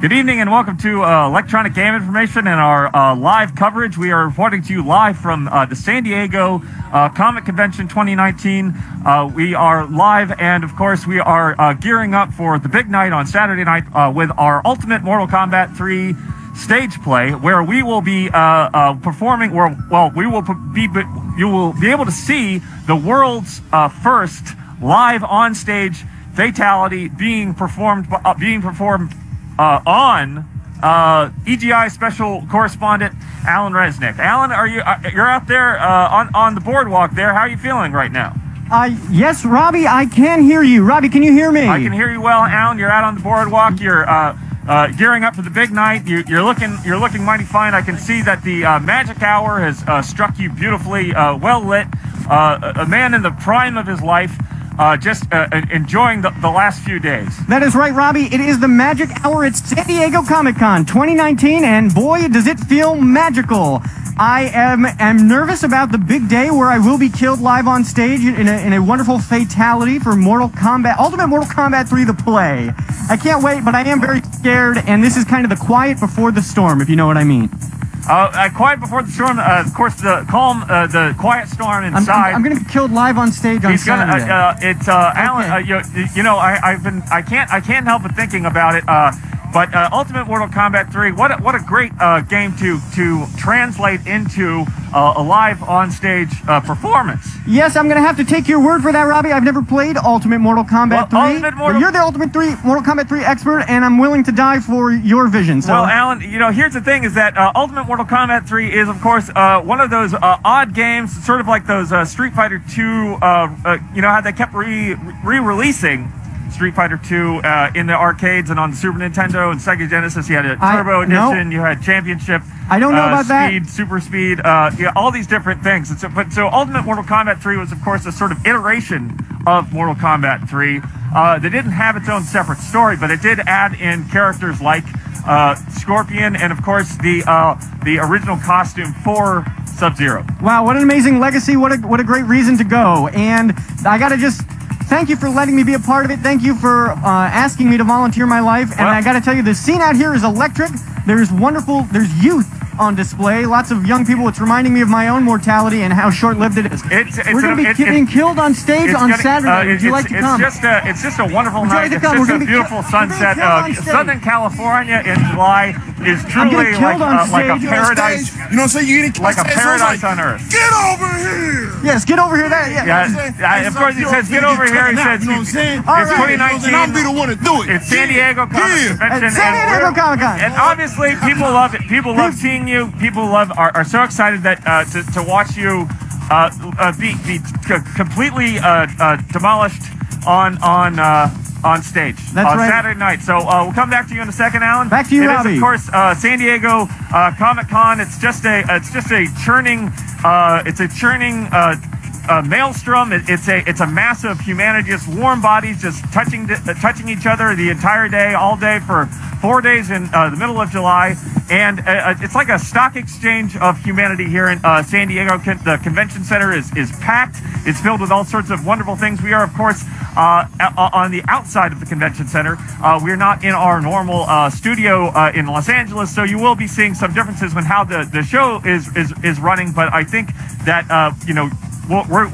Good evening and welcome to Electronic Game Information and our live coverage. We are reporting to you live from the San Diego Comic Convention 2019. We are live, and of course we are gearing up for the big night on Saturday night with our Ultimate Mortal Kombat 3 stage play, where we will be performing. You will be able to see the world's first live on stage Fatality being performed on EGI special correspondent Alan Resnick. Alan, you're out there on the boardwalk there? How are you feeling right now? Yes, Robby, I can hear you. Robby, can you hear me? I can hear you well, Alan. You're out on the boardwalk. You're gearing up for the big night. You're looking mighty fine. I can see that the magic hour has struck you beautifully, well lit. A man in the prime of his life. Just enjoying the last few days. That is right, Robby. It is the magic hour at San Diego Comic-Con 2019, and boy, does it feel magical. I am nervous about the big day where I will be killed live on stage in a wonderful fatality for Ultimate Mortal Kombat 3 the play. I can't wait, but I am very scared, and this is kind of the quiet before the storm, if you know what I mean. Quiet before the storm. Of course, the quiet storm inside. I'm going to be killed live on stage on Saturday. Alan. I can't help but thinking about it. But Ultimate Mortal Kombat 3, what a great game to translate into a live on-stage performance. Yes, I'm going to have to take your word for that, Robby. I've never played Ultimate Mortal Kombat 3. But you're the Ultimate Mortal Kombat 3 expert, and I'm willing to die for your vision. So. Well, Alan, here's the thing: is that Ultimate Mortal Kombat 3 is, of course, one of those odd games, sort of like those Street Fighter 2. How they kept re-releasing Street Fighter 2 in the arcades and on the Super Nintendo and Sega Genesis. You had a Turbo Edition, you had Championship. I don't know about Speed, Super Speed, all these different things. So Ultimate Mortal Kombat 3 was, of course, a sort of iteration of Mortal Kombat 3 that didn't have its own separate story, but it did add in characters like Scorpion and, of course, the original costume for Sub-Zero. Wow, what an amazing legacy. What a great reason to go. And I got to just thank you for letting me be a part of it. Thank you for asking me to volunteer my life. And I got to tell you, the scene out here is electric. There's youth on display. Lots of young people. It's reminding me of my own mortality and how short-lived it is. We're going to be getting killed on stage on Saturday. Would you like to come? It's just a wonderful night. It's just a beautiful sunset. Southern California in July is truly like a paradise. You know what I'm saying? You get like a paradise on earth. Get over here! Yes, get over here. Of course, he says get over here. He says it's 2019. I'll be the one to do it. It's San Diego Comic Convention. San Diego Comic Con. And obviously, people love it. People love seeing you. People are so excited that to watch you be completely demolished on stage. That's right. Saturday night. So we'll come back to you in a second, Alan. Back to you, It Robby. is, of course, San Diego Comic Con. It's just a churning maelstrom. It's a mass of humanity, just warm bodies, just touching each other the entire day, all day for 4 days in the middle of July, and it's like a stock exchange of humanity here in San Diego. The convention center is packed. It's filled with all sorts of wonderful things. We are, of course, on the outside of the convention center. We're not in our normal studio in Los Angeles, so you will be seeing some differences in how the show is running. But I think that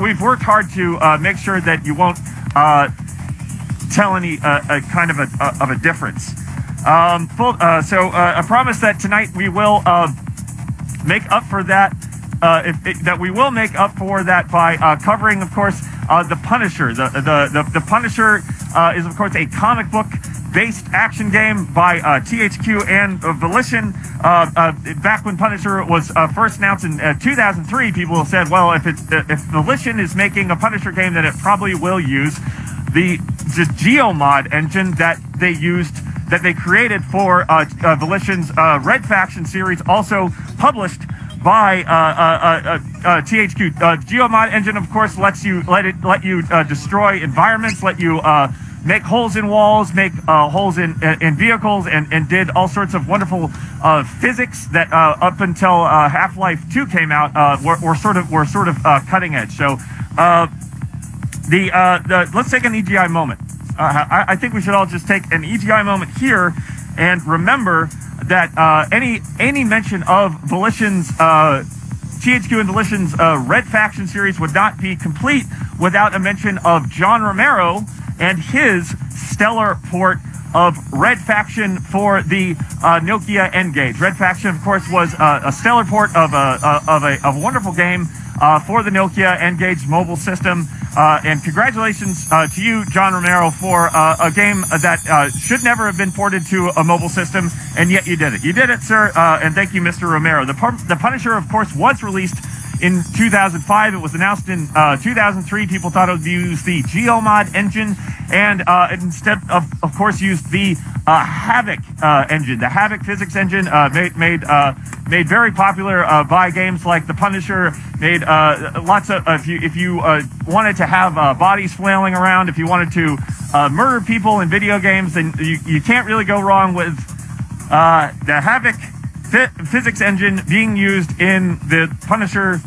we've worked hard to make sure that you won't tell any kind of a difference. So I promise that tonight we will make up for that. We will make up for that by covering, of course, the Punisher. The Punisher is, of course, a comic book-based action game by THQ and Volition. Back when Punisher was first announced in 2003, people said, well, if Volition is making a Punisher game, then it probably will use the GeoMod engine that they created for Volition's Red Faction series, also published by THQ. GeoMod engine, of course, lets you destroy environments, let you make holes in walls, make holes in vehicles, and did all sorts of wonderful physics that up until Half-Life 2 came out were sort of cutting edge. So let's take an EGI moment. I think we should all just take an EGI moment here And remember that any mention of Volition's THQ and Volition's Red Faction series would not be complete without a mention of John Romero and his stellar port of Red Faction for the Nokia N-Gage. Red Faction, of course, was a stellar port of a wonderful game for the Nokia N-Gage mobile system. And congratulations to you, John Romero, for a game that should never have been ported to a mobile system, and yet you did it. You did it, sir, and thank you, Mr. Romero. The Punisher, of course, was released in 2005. It was announced in 2003. People thought it would use the Geomod engine, and it instead of course, used the Havoc engine. The Havoc physics engine made very popular by games like the Punisher. Made lots of if you wanted to have bodies flailing around, if you wanted to murder people in video games, then you can't really go wrong with the Havoc physics engine being used in the Punisher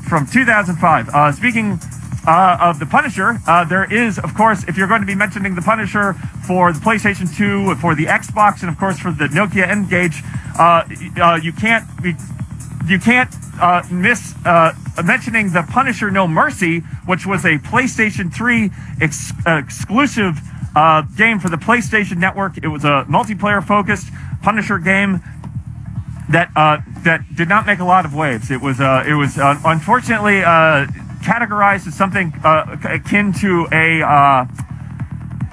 from 2005. Speaking of the Punisher, there is, of course, if you're going to be mentioning the Punisher for the PlayStation 2, for the Xbox, and of course for the Nokia N-Gage, you can't miss mentioning the Punisher No Mercy, which was a PlayStation 3 exclusive game for the PlayStation Network. It was a multiplayer-focused Punisher game that did not make a lot of waves. It was unfortunately categorized as something akin to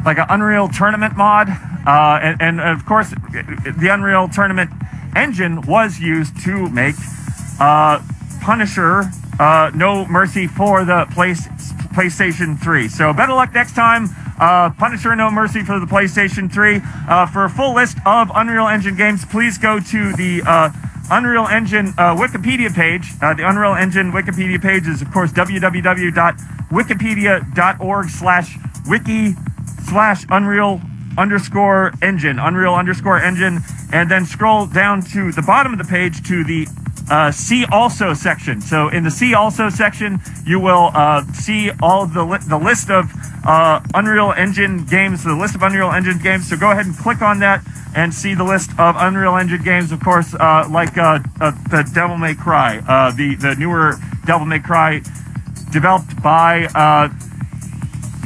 like an Unreal Tournament mod, and of course the Unreal Tournament engine was used to make Punisher No Mercy for the PlayStation 3. So better luck next time. Punisher No Mercy for the PlayStation 3. For a full list of Unreal Engine games, please go to the Unreal Engine Wikipedia page. The Unreal Engine Wikipedia page is, of course, www.wikipedia.org/wiki/Unreal_Engine, and then scroll down to the bottom of the page to the See Also section. So in the See Also section, you will see all of the list of Unreal Engine games, So go ahead and click on that and see the list of Unreal Engine games, of course, like the Devil May Cry, the newer Devil May Cry, developed by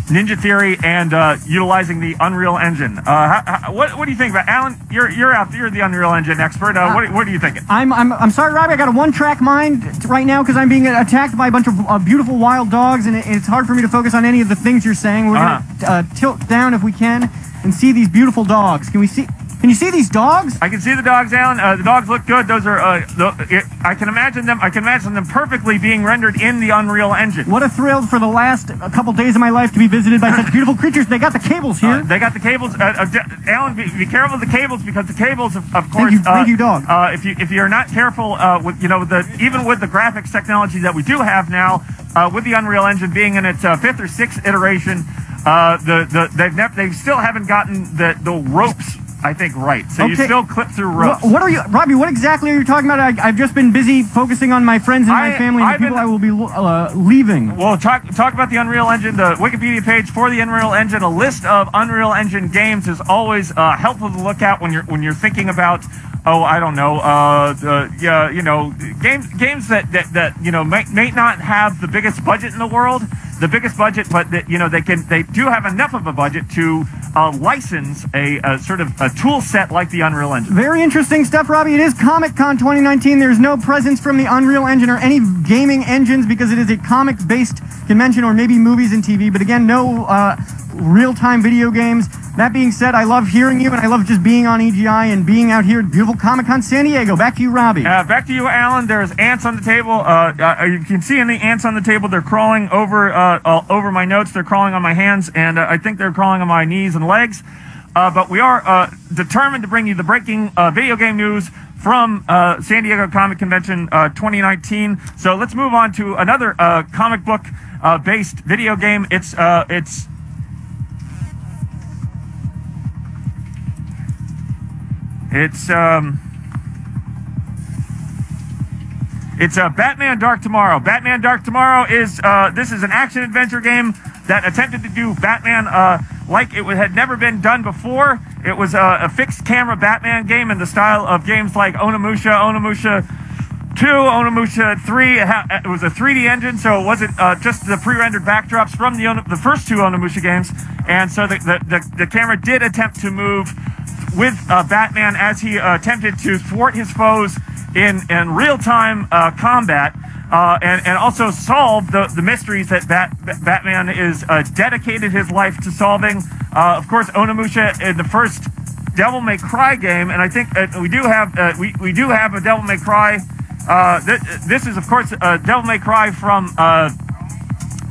Ninja Theory and utilizing the Unreal Engine. What do you think about, Alan? You're the Unreal Engine expert. What are you thinking? I'm sorry, Robbie. I got a one-track mind right now because I'm being attacked by a bunch of beautiful wild dogs, and it's hard for me to focus on any of the things you're saying. We're gonna tilt down if we can and see these beautiful dogs. Can you see these dogs? I can see the dogs, Alan. The dogs look good. Those are. I can imagine them. I can imagine them perfectly being rendered in the Unreal Engine. What a thrill for the last couple days of my life to be visited by such beautiful creatures. They got the cables here. They got the cables. Alan, be careful of the cables, because the cables, of course. Thank you, dog. If you're not careful with even with the graphics technology that we do have now, with the Unreal Engine being in its 5th or 6th iteration, they still haven't gotten the ropes, I think, right. So you still clip through ropes. Robbie, what exactly are you talking about? I've just been busy focusing on my friends and my family and the people I will be leaving. Well, talk about the Unreal Engine, the Wikipedia page for the Unreal Engine. A list of Unreal Engine games is always helpful to look at when you're thinking about, I don't know, games that may not have the biggest budget in the world. But they do have enough of a budget to license a sort of a tool set like the Unreal Engine. Very interesting stuff, Robbie. It is Comic-Con 2019. There's no presence from the Unreal Engine or any gaming engines because it is a comic-based convention, or maybe movies and TV. But again, no real-time video games. That being said, I love hearing you, and I love just being on EGI and being out here at beautiful Comic-Con San Diego. Back to you, Robbie. Back to you, Alan. There's ants on the table. You can see any ants on the table. They're crawling over my notes. They're crawling on my hands, and I think they're crawling on my knees and legs. But we are determined to bring you the breaking video game news from San Diego Comic Convention 2019. So let's move on to another comic book based video game. It's Batman Dark Tomorrow. Batman Dark Tomorrow is this is an action adventure game that attempted to do Batman like it had never been done before. It was a fixed camera Batman game in the style of games like Onimusha, Onimusha 2, Onimusha 3. It was a 3D engine, so it wasn't just the pre-rendered backdrops from the first 2 Onimusha games. And so the camera did attempt to move with Batman as he attempted to thwart his foes in real-time combat, and also solve the mysteries that Batman is dedicated his life to solving. Of course, Onimusha in the first Devil May Cry game, and I think we do have a Devil May Cry. This is, of course, Devil May Cry from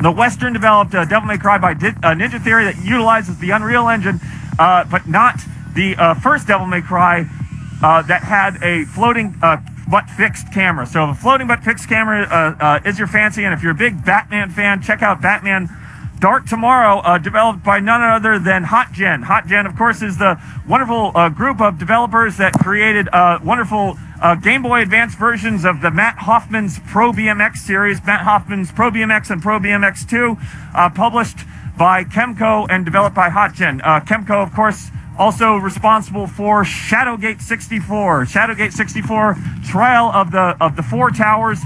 the Western-developed Devil May Cry by Ninja Theory that utilizes the Unreal Engine, but not the first Devil May Cry that had a floating but fixed camera. So a floating but fixed camera is your fancy, and if you're a big Batman fan, check out Batman Dark Tomorrow, developed by none other than HotGen. HotGen, of course, is the wonderful group of developers that created wonderful Game Boy Advance versions of the Matt Hoffman's Pro BMX series, Matt Hoffman's Pro BMX and Pro BMX 2, published by Kemco and developed by HotGen. Kemco, of course, also responsible for Shadowgate 64. Shadowgate 64, Trial of the Four Towers.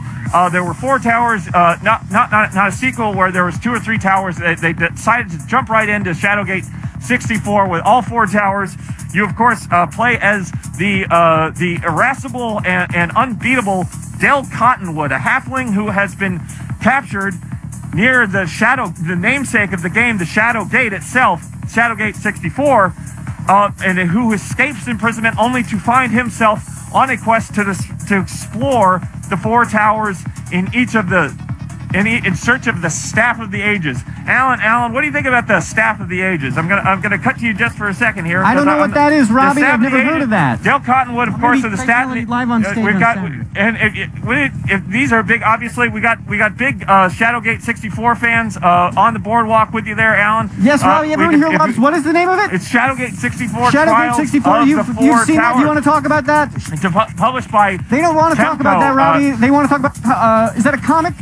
There were 4 towers, not a sequel where there was 2 or 3 towers. They decided to jump right into Shadowgate 64 with all 4 towers. You, of course, play as the irascible and unbeatable Del Cottonwood, a halfling who has been captured near the namesake of the game, the Shadowgate itself, Shadowgate 64, and who escapes imprisonment only to find himself on a quest to explore the 4 towers in search of the Staff of the Ages. Alan, what do you think about the Staff of the Ages? I'm gonna cut to you just for a second here. I don't know what that is, Robby. I've never heard of that. Del Cottonwood, of course, of the Staff. Live on stage. We've got, and if these are big, obviously we got big Shadowgate 64 fans on the boardwalk with you there, Alan. Yes, Robby. Everyone here loves. What is the name of it? It's Shadowgate 64. Shadowgate 64. You've seen that? Do you want to talk about that? It's published by. They don't want to talk about that, Robby. They want to talk about. Is that a comic?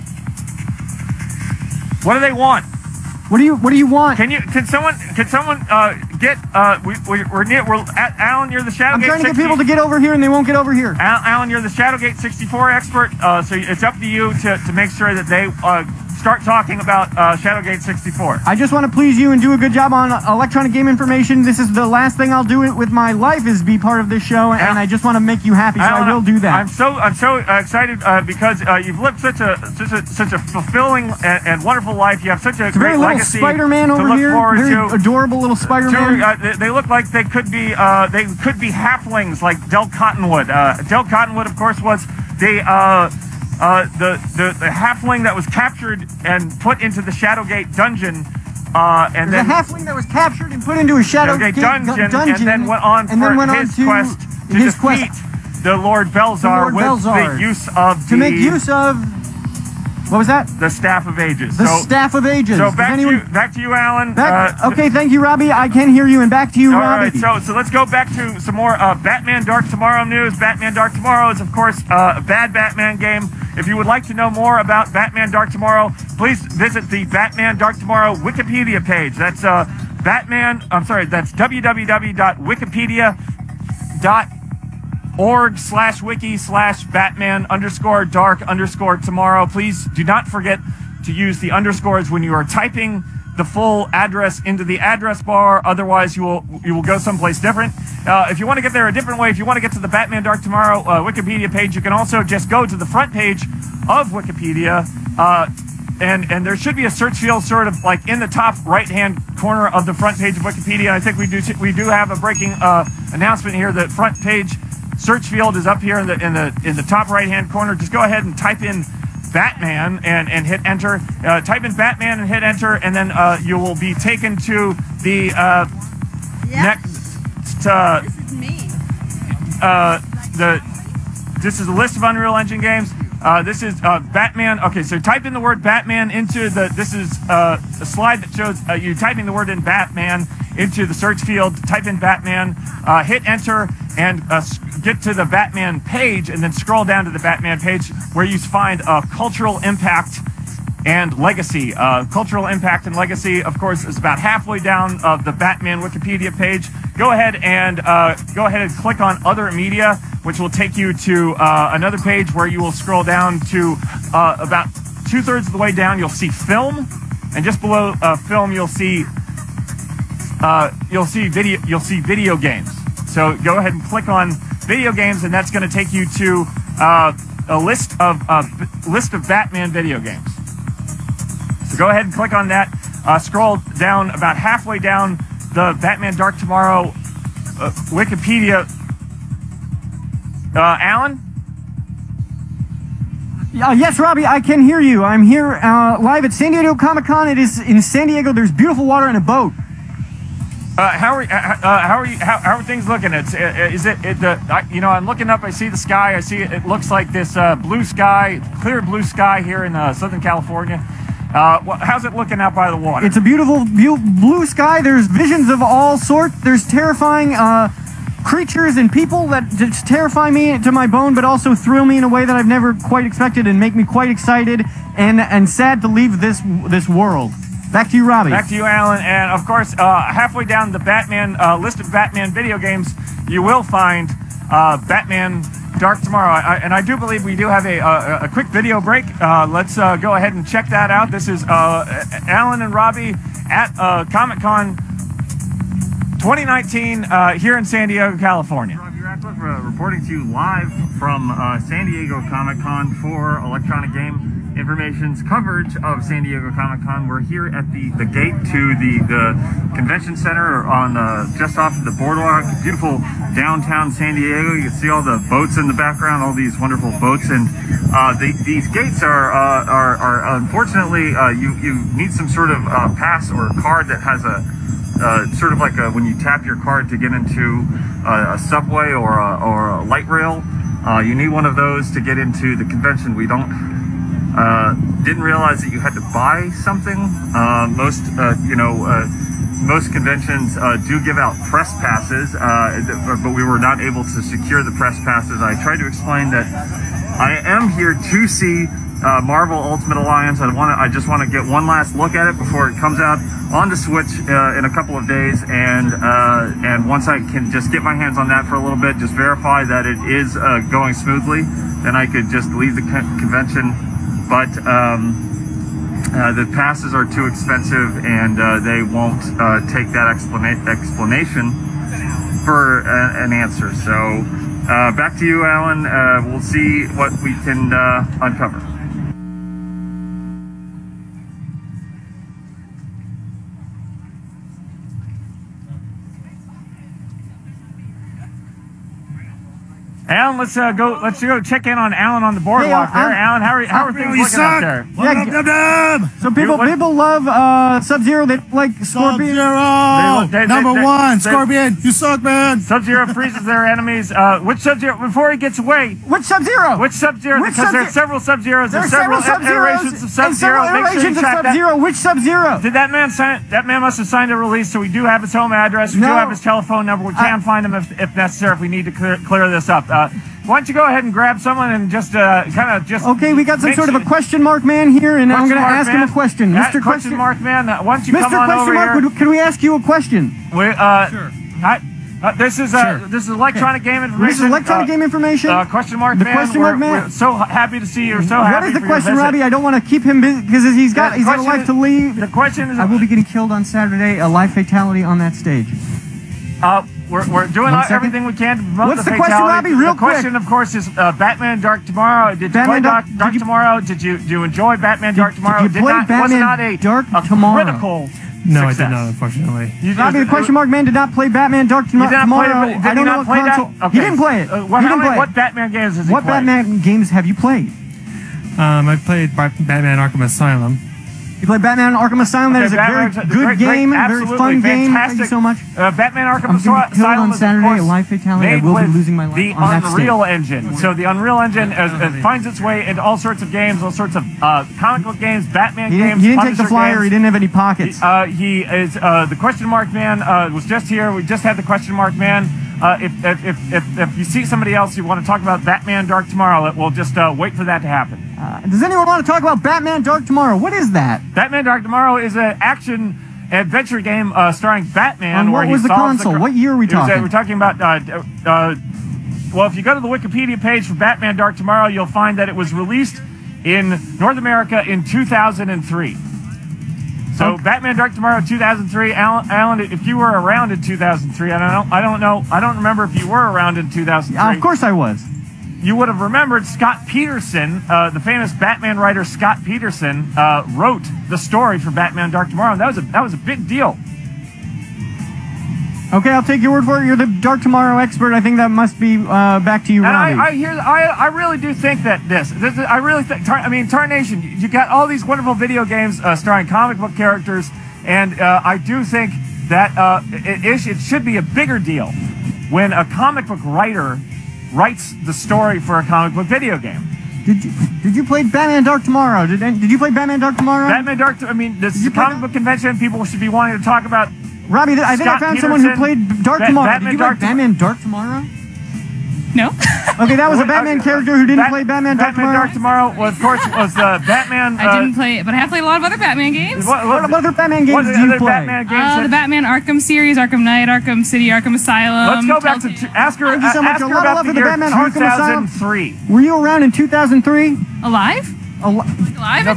What do they want? What do you want? Can someone get we're at Alan, you're the Shadowgate. I'm trying to get people to get over here and they won't get over here. Alan, you're the Shadowgate 64 expert, so it's up to you to make sure that they start talking about Shadowgate 64. I just want to please you and do a good job on electronic game information. This is the last thing I'll do with my life is be part of this show, and I just want to make you happy, so I will do that. I'm so excited because you've lived such a fulfilling and wonderful life. You have such a great legacy. Spider-Man over here, very adorable little Spider-Man. They look like they could be halflings like Del Cottonwood. Del Cottonwood, of course, was the halfling that was captured and put into the Shadowgate dungeon, and then the halfling that was captured and put into a Shadowgate dungeon, and then went on for his quest to defeat the Lord Belzar with the use of make use of. What was that? The Staff of Ages. The Staff of Ages. So back to you, Alan. Okay, thank you, Robby. I can hear you, and back to you, Robby. All right, so let's go back to some more Batman Dark Tomorrow news. Batman Dark Tomorrow is, of course, a bad Batman game. If you would like to know more about Batman Dark Tomorrow, please visit the Batman Dark Tomorrow Wikipedia page. That's that's www.wikipedia.org/wiki/Batman_dark_tomorrow. Please do not forget to use the underscores when you are typing the full address into the address bar. Otherwise, you will go someplace different. If you want to get there a different way, if you want to get to the Batman Dark Tomorrow Wikipedia page, you can also just go to the front page of Wikipedia, and there should be a search field sort of like in the top right-hand corner of the front page of Wikipedia. I think we do have a breaking announcement here. The front page search field is up here in the top right-hand corner. Just go ahead and type in Batman and hit enter. Type in Batman and hit enter, and then you will be taken to the next. This is me. This is a list of Unreal Engine games. This is Batman. Okay, so type in the word Batman into the. This is a slide that shows you typing the word in Batman into the search field. Type in Batman, hit enter, and get to the Batman page, and then scroll down to the Batman page where you find cultural impact and legacy. Cultural impact and legacy, of course, is about halfway down of the Batman Wikipedia page. Go ahead and click on other media, which will take you to another page where you will scroll down to about 2/3 of the way down. You'll see film, and just below film, you'll see video games. So go ahead and click on video games, and that's going to take you to a list of Batman video games. So go ahead and click on that. Scroll down about halfway down the Batman Dark Tomorrow Wikipedia. Alan? Yes, Robby, I can hear you. I'm here live at San Diego Comic-Con. It is in San Diego. There's beautiful water and a boat. How are things looking? You know, I'm looking up. I see the sky. I see it looks like this blue sky, clear blue sky here in Southern California. How's it looking out by the water? It's a beautiful blue sky. There's visions of all sorts. There's terrifying creatures and people that just terrify me to my bone, but also thrill me in a way that I've never quite expected and make me quite excited and sad to leave this world. Back to you, Robby. Back to you, Alan. And of course, halfway down the Batman list of Batman video games, you will find Batman Dark Tomorrow. And I do believe we do have a quick video break. Let's go ahead and check that out. This is Alan and Robby at Comic-Con 2019 here in San Diego, California. Robby Rackleff reporting to you live from San Diego Comic-Con for Electronic Game Information's coverage of San Diego Comic-Con. We're here at the gate to the convention center on just off the boardwalk. Beautiful downtown San Diego. You can see all the boats in the background, all these wonderful boats, and these gates are unfortunately you need some sort of pass or card that has a sort of like when you tap your card to get into a subway or a light rail. You need one of those to get into the convention. We didn't realize that you had to buy something. Most conventions do give out press passes, but we were not able to secure the press passes. I tried to explain that I am here to see Marvel Ultimate Alliance. I just want to get one last look at it before it comes out on the Switch in a couple of days, and once I can just get my hands on that for a little bit, just verify that it is going smoothly, then I could just leave the convention. But the passes are too expensive, and they won't take that explanation for an answer. So back to you, Alan. We'll see what we can uncover. Alan, let's go check in on Alan on the boardwalk there. Alan, how are things looking out there? So people love Sub-Zero. They like Scorpion. Number one, Scorpion. You suck, man. Sub-Zero freezes their enemies. Which Sub-Zero? Before he gets away. Which Sub-Zero? Which Sub-Zero? Because there's several Sub-Zeros. There's several iterations of Sub-Zero. Make sure you track that. Which Sub-Zero? Did that man sign? That man must have signed a release. So we do have his home address. We do have his telephone number. We can find him if necessary. If we need to clear this up. Why don't you go ahead and grab someone and just Okay, we got some sort of a question mark man here, and I'm going to ask him a question. Mr. Question mark man, why don't you come on over here? Can we ask you a question? Sure. This is electronic game information. This is electronic game information. Question mark man. Question mark man. We're so happy to see you. So happy. What is the question, Robby? I don't want to keep him busy because he's got a life to lead. The question is, I will be getting killed on Saturday. A live fatality on that stage. We're doing everything we can to promote What's the the question, fatality. Robby? Real quick. The question, of course, is Batman Dark Tomorrow. Did you play Dark Tomorrow? Did you enjoy Batman Dark Tomorrow? Did you play Batman Dark Tomorrow? Critical No, success. I did not, unfortunately. Robby, the question mark man did not play Batman Dark Tomorrow. I don't know what console. Okay. He didn't play it. What Batman games has he played? What Batman games have you played? I played Batman Arkham Asylum. You played Batman Arkham Asylum. That is a very good game, very fun game. Thank you so much. Batman Arkham Asylum on Saturday, a live fatality. I will be losing my life the on that Unreal stage. Engine. So the Unreal Engine finds its way into all sorts of games, all sorts of comic book games, Batman games. He didn't take the flyer. He didn't have any pockets. He is the question mark man. Was just here. We just had the question mark man. If you see somebody else you want to talk about Batman Dark Tomorrow, we'll just wait for that to happen. Does anyone want to talk about Batman Dark Tomorrow? What is that? Batman Dark Tomorrow is an action adventure game starring Batman. And what was the console? What year are we talking? We're talking about, well, if you go to the Wikipedia page for Batman Dark Tomorrow, you'll find that it was released in North America in 2003. So Okay. Batman Dark Tomorrow 2003. Alan, if you were around in 2003, I don't remember if you were around in 2003. Of course I was. You would have remembered Scott Peterson, the famous Batman writer Scott Peterson, wrote the story for Batman Dark Tomorrow. And that was a big deal. Okay, I'll take your word for it. You're the Dark Tomorrow expert. I think that must be back to you, Robby. And I really do think that I really think, I mean, Tarnation, you got all these wonderful video games starring comic book characters, and I do think that it should be a bigger deal when a comic book writer writes the story for a comic book video game. Did you play Batman Dark Tomorrow? Did you play Batman Dark Tomorrow? Batman Dark, I mean, this is a comic book convention. People should be wanting to talk about. Robby, I think I found someone who played Dark Tomorrow. Did you play Batman Dark Tomorrow? No. Okay, that was a Batman character who didn't play Batman Dark Tomorrow. Batman Dark Tomorrow, well, of course, was Batman. I didn't play it, but I have played a lot of other Batman games. What other Batman games do you play? The Batman Arkham series, Arkham Knight, Arkham City, Arkham Asylum. Let's go back to ask her. Thank you so much. Ask A her lot of about love the for the year Batman Arkham Asylum. 2003. Were you around in 2003? Alive? Alive? No,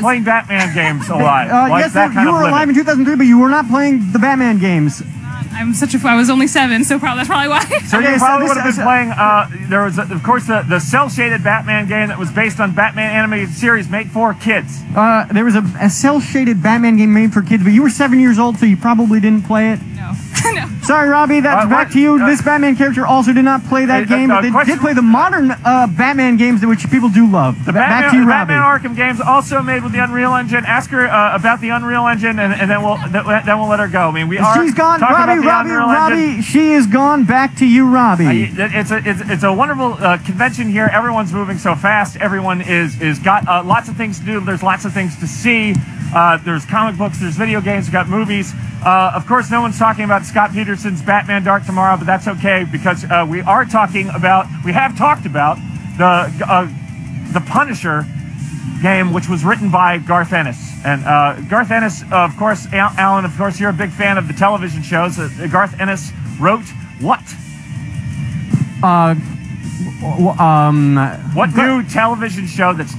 playing Batman games alive. Yes, you were alive in 2003, but you were not playing the Batman games. I was only 7, so that's probably why. So you probably would have been playing, there was, of course, the cel-shaded Batman game that was based on Batman animated series made for kids. There was a cel-shaded Batman game made for kids, but you were 7 years old, so you probably didn't play it. No. No. Sorry, Robby, that's back to you. This Batman character also did not play that game, but they did play the modern Batman games, which people do love. Back to you, Robby. Batman Arkham games also made with the Unreal Engine. Ask her about the Unreal Engine, and then we'll let her go. I mean, she's gone. Robby, she is gone. Back to you, Robby. It's a wonderful convention here. Everyone's moving so fast. Everyone is got lots of things to do. There's lots of things to see. There's comic books. There's video games. We've got movies. Of course, no one's talking about Scott Peterson's Batman Dark Tomorrow, but that's okay because we have talked about the Punisher game, which was written by Garth Ennis. And Garth Ennis, of course, Alan, of course, you're a big fan of the television shows. Garth Ennis wrote what? What new television show that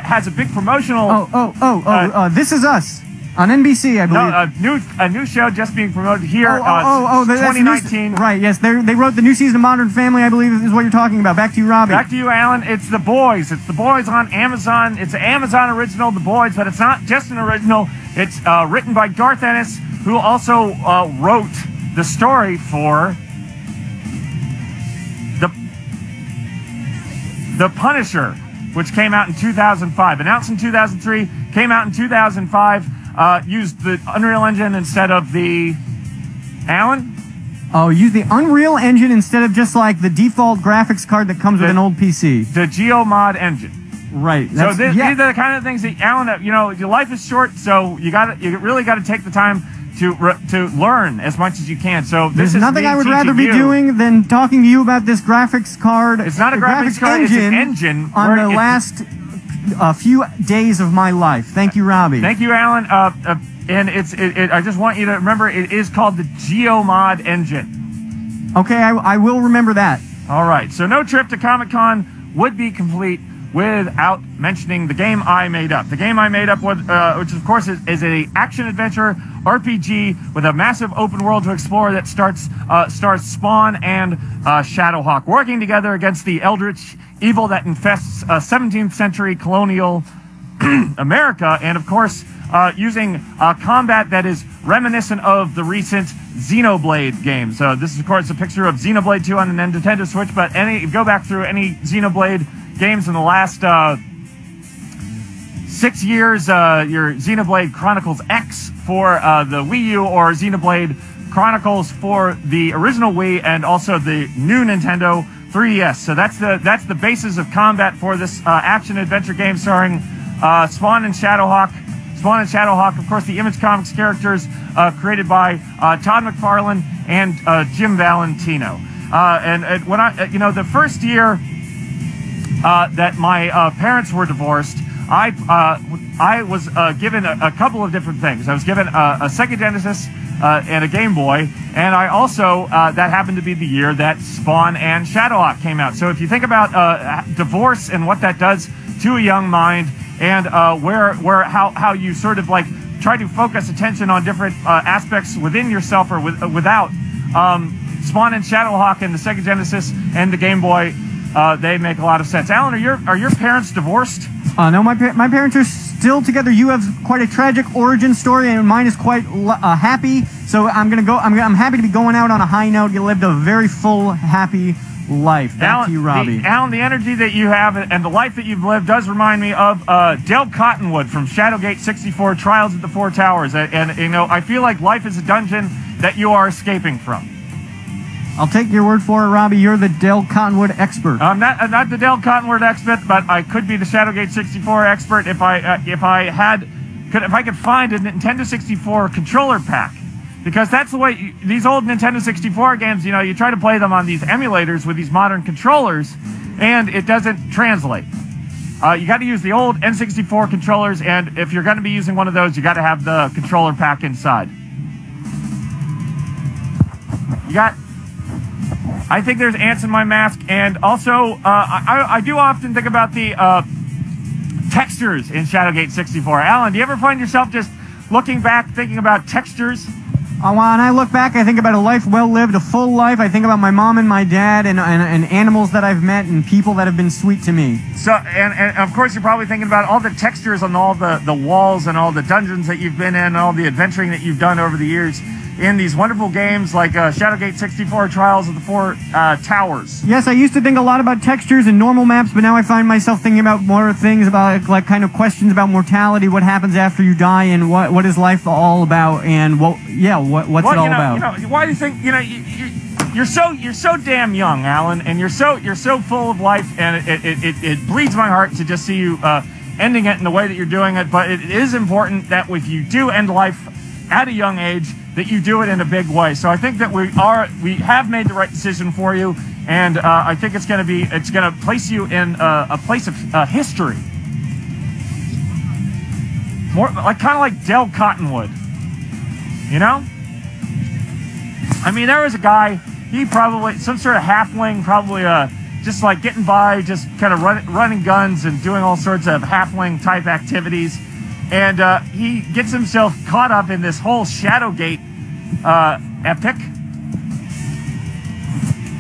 has a big promotional? This Is Us on NBC, I believe. No, a new show just being promoted here. 2019. Right, yes, they wrote the new season of Modern Family, I believe is what you're talking about. Back to you, Robby. Back to you, Alan. It's The Boys. It's The Boys on Amazon. It's an Amazon original, The Boys, but it's not just an original. It's written by Garth Ennis, who also wrote the story for The Punisher, which came out in 2005. Announced in 2003, came out in 2005. Used the Unreal Engine instead of the... Alan? Oh, use the Unreal Engine instead of just like the default graphics card that comes with an old PC. The GeoMod engine. Right. So these are the kind of things that, Alan, your life is short, so you really got to take the time to learn as much as you can. So there's nothing I would rather be doing than talking to you about this graphics card. It's not a graphics card, it's an engine. On the last few days of my life. Thank you, Robby. Thank you, Alan. And I just want you to remember it is called the GeoMod engine. Okay, I will remember that. All right. So no trip to Comic-Con would be complete without mentioning the game I made up. The game I made up, which of course is an action-adventure RPG with a massive open world to explore that stars Spawn and Shadowhawk working together against the eldritch evil that infests 17th century colonial America, and of course using combat that is reminiscent of the recent Xenoblade game. So this is of course a picture of Xenoblade 2 on the Nintendo Switch, but go back through any Xenoblade games in the last 6 years, your Xenoblade Chronicles X for the Wii U, or Xenoblade Chronicles for the original Wii, and also the new Nintendo 3DS. So that's the basis of combat for this action-adventure game starring Spawn and Shadowhawk. Spawn and Shadowhawk, of course, the Image Comics characters created by Todd McFarlane and Jim Valentino. And when the first year that my parents were divorced, I was given a couple of different things. I was given a Sega Genesis and a Game Boy, and I also, that happened to be the year that Spawn and Shadowhawk came out. So if you think about divorce and what that does to a young mind, and how you sort of like try to focus attention on different aspects within yourself or without, Spawn and Shadowhawk and the Sega Genesis and the Game Boy, they make a lot of sense. Alan, are your parents divorced? No, my parents are still together. You have quite a tragic origin story, and mine is quite happy. So I'm happy to be going out on a high note. You lived a very full, happy life. Back to you, Robby. Alan, the energy that you have and the life that you've lived does remind me of Dale Cottonwood from Shadowgate 64, Trials at the Four Towers. And you know, I feel like life is a dungeon that you are escaping from. I'll take your word for it, Robby. You're the Dale Cottonwood expert. I'm not the Dale Cottonwood expert, but I could be the Shadowgate 64 expert if I could find a Nintendo 64 controller pack, because that's the way these old Nintendo 64 games. You know, you try to play them on these emulators with these modern controllers, and it doesn't translate. You got to use the old N64 controllers, and if you're going to be using one of those, you got to have the controller pack inside. You got. I think there's ants in my mask, and also I do often think about the textures in Shadowgate 64. Alan, do you ever find yourself just looking back, thinking about textures? When I look back, I think about a life well lived, a full life. I think about my mom and my dad, and animals that I've met, and people that have been sweet to me. So, and of course, you're probably thinking about all the textures on all the walls and all the dungeons that you've been in, and all the adventuring that you've done over the years in these wonderful games like Shadowgate 64, Trials of the Four Towers. Yes, I used to think a lot about textures and normal maps, but now I find myself thinking about more things about like kind of questions about mortality, what happens after you die, and what is life all about, and what's it all about. You know, why do you think you're so damn young, Alan, and you're so full of life, and it bleeds my heart to just see you ending it in the way that you're doing it. But it is important that if you do end life at a young age, that you do it in a big way. So I think that we have made the right decision for you, and I think it's going to place you in a place of history, more like kind of like Dale Cottonwood, you know. I mean, there was a guy, he probably some sort of halfling, probably just like getting by, just kind of running guns and doing all sorts of halfling type activities. And he gets himself caught up in this whole Shadowgate epic,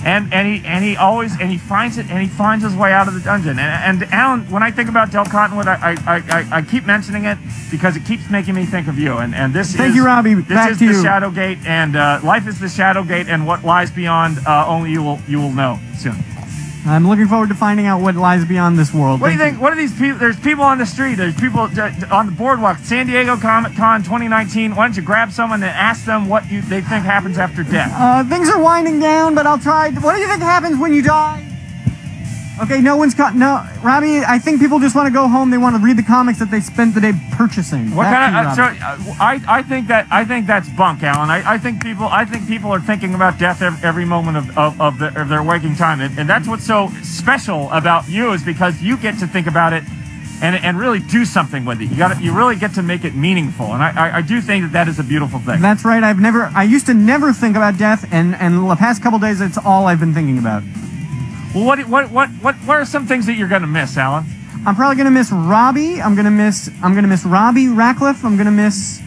and he finds it, and he finds his way out of the dungeon. And Alan, when I think about Dale Cottonwood, I keep mentioning it because it keeps making me think of you. And this Thank you, Robby. Back is to the you. Shadowgate, and life is the Shadowgate, and what lies beyond only you will know soon. I'm looking forward to finding out what lies beyond this world. What do you think? What are these people? There's people on the street. There's people on the boardwalk. San Diego Comic-Con 2019. Why don't you grab someone and ask them what they think happens after death? Things are winding down, but I'll try. What do you think happens when you die? Okay, no one's caught. No, Robby, I think people just want to go home. They want to read the comics that they spent the day purchasing. What kind of? I think that's bunk, Alan. I think people are thinking about death every moment of their waking time, and that's what's so special about you, is because you get to think about it and really do something with it. You really get to make it meaningful, and I do think that is a beautiful thing. That's right. I used to never think about death, and the past couple days, it's all I've been thinking about. Well, what are some things that you're going to miss, Alan? I'm probably going to miss Robby. I'm going to miss Robby Rackleff. I'm going to miss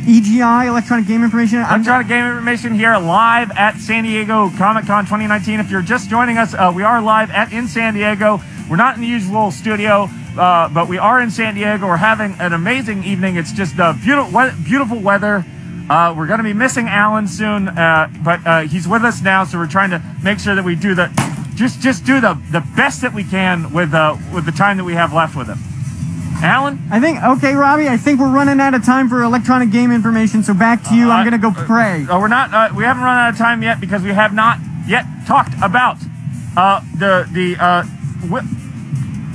EGI, Electronic Game Information. Electronic Game Information here live at San Diego Comic-Con 2019. If you're just joining us, we are live in San Diego. We're not in the usual studio, but we are in San Diego. We're having an amazing evening. It's just beautiful weather. We're going to be missing Alan soon, but he's with us now, so we're trying to make sure that we do just do the best that we can with the time that we have left with him. Alan? Okay, Robby, I think we're running out of time for Electronic Game Information, so back to you. I'm going to go pray. We're not. We haven't run out of time yet because we have not yet talked about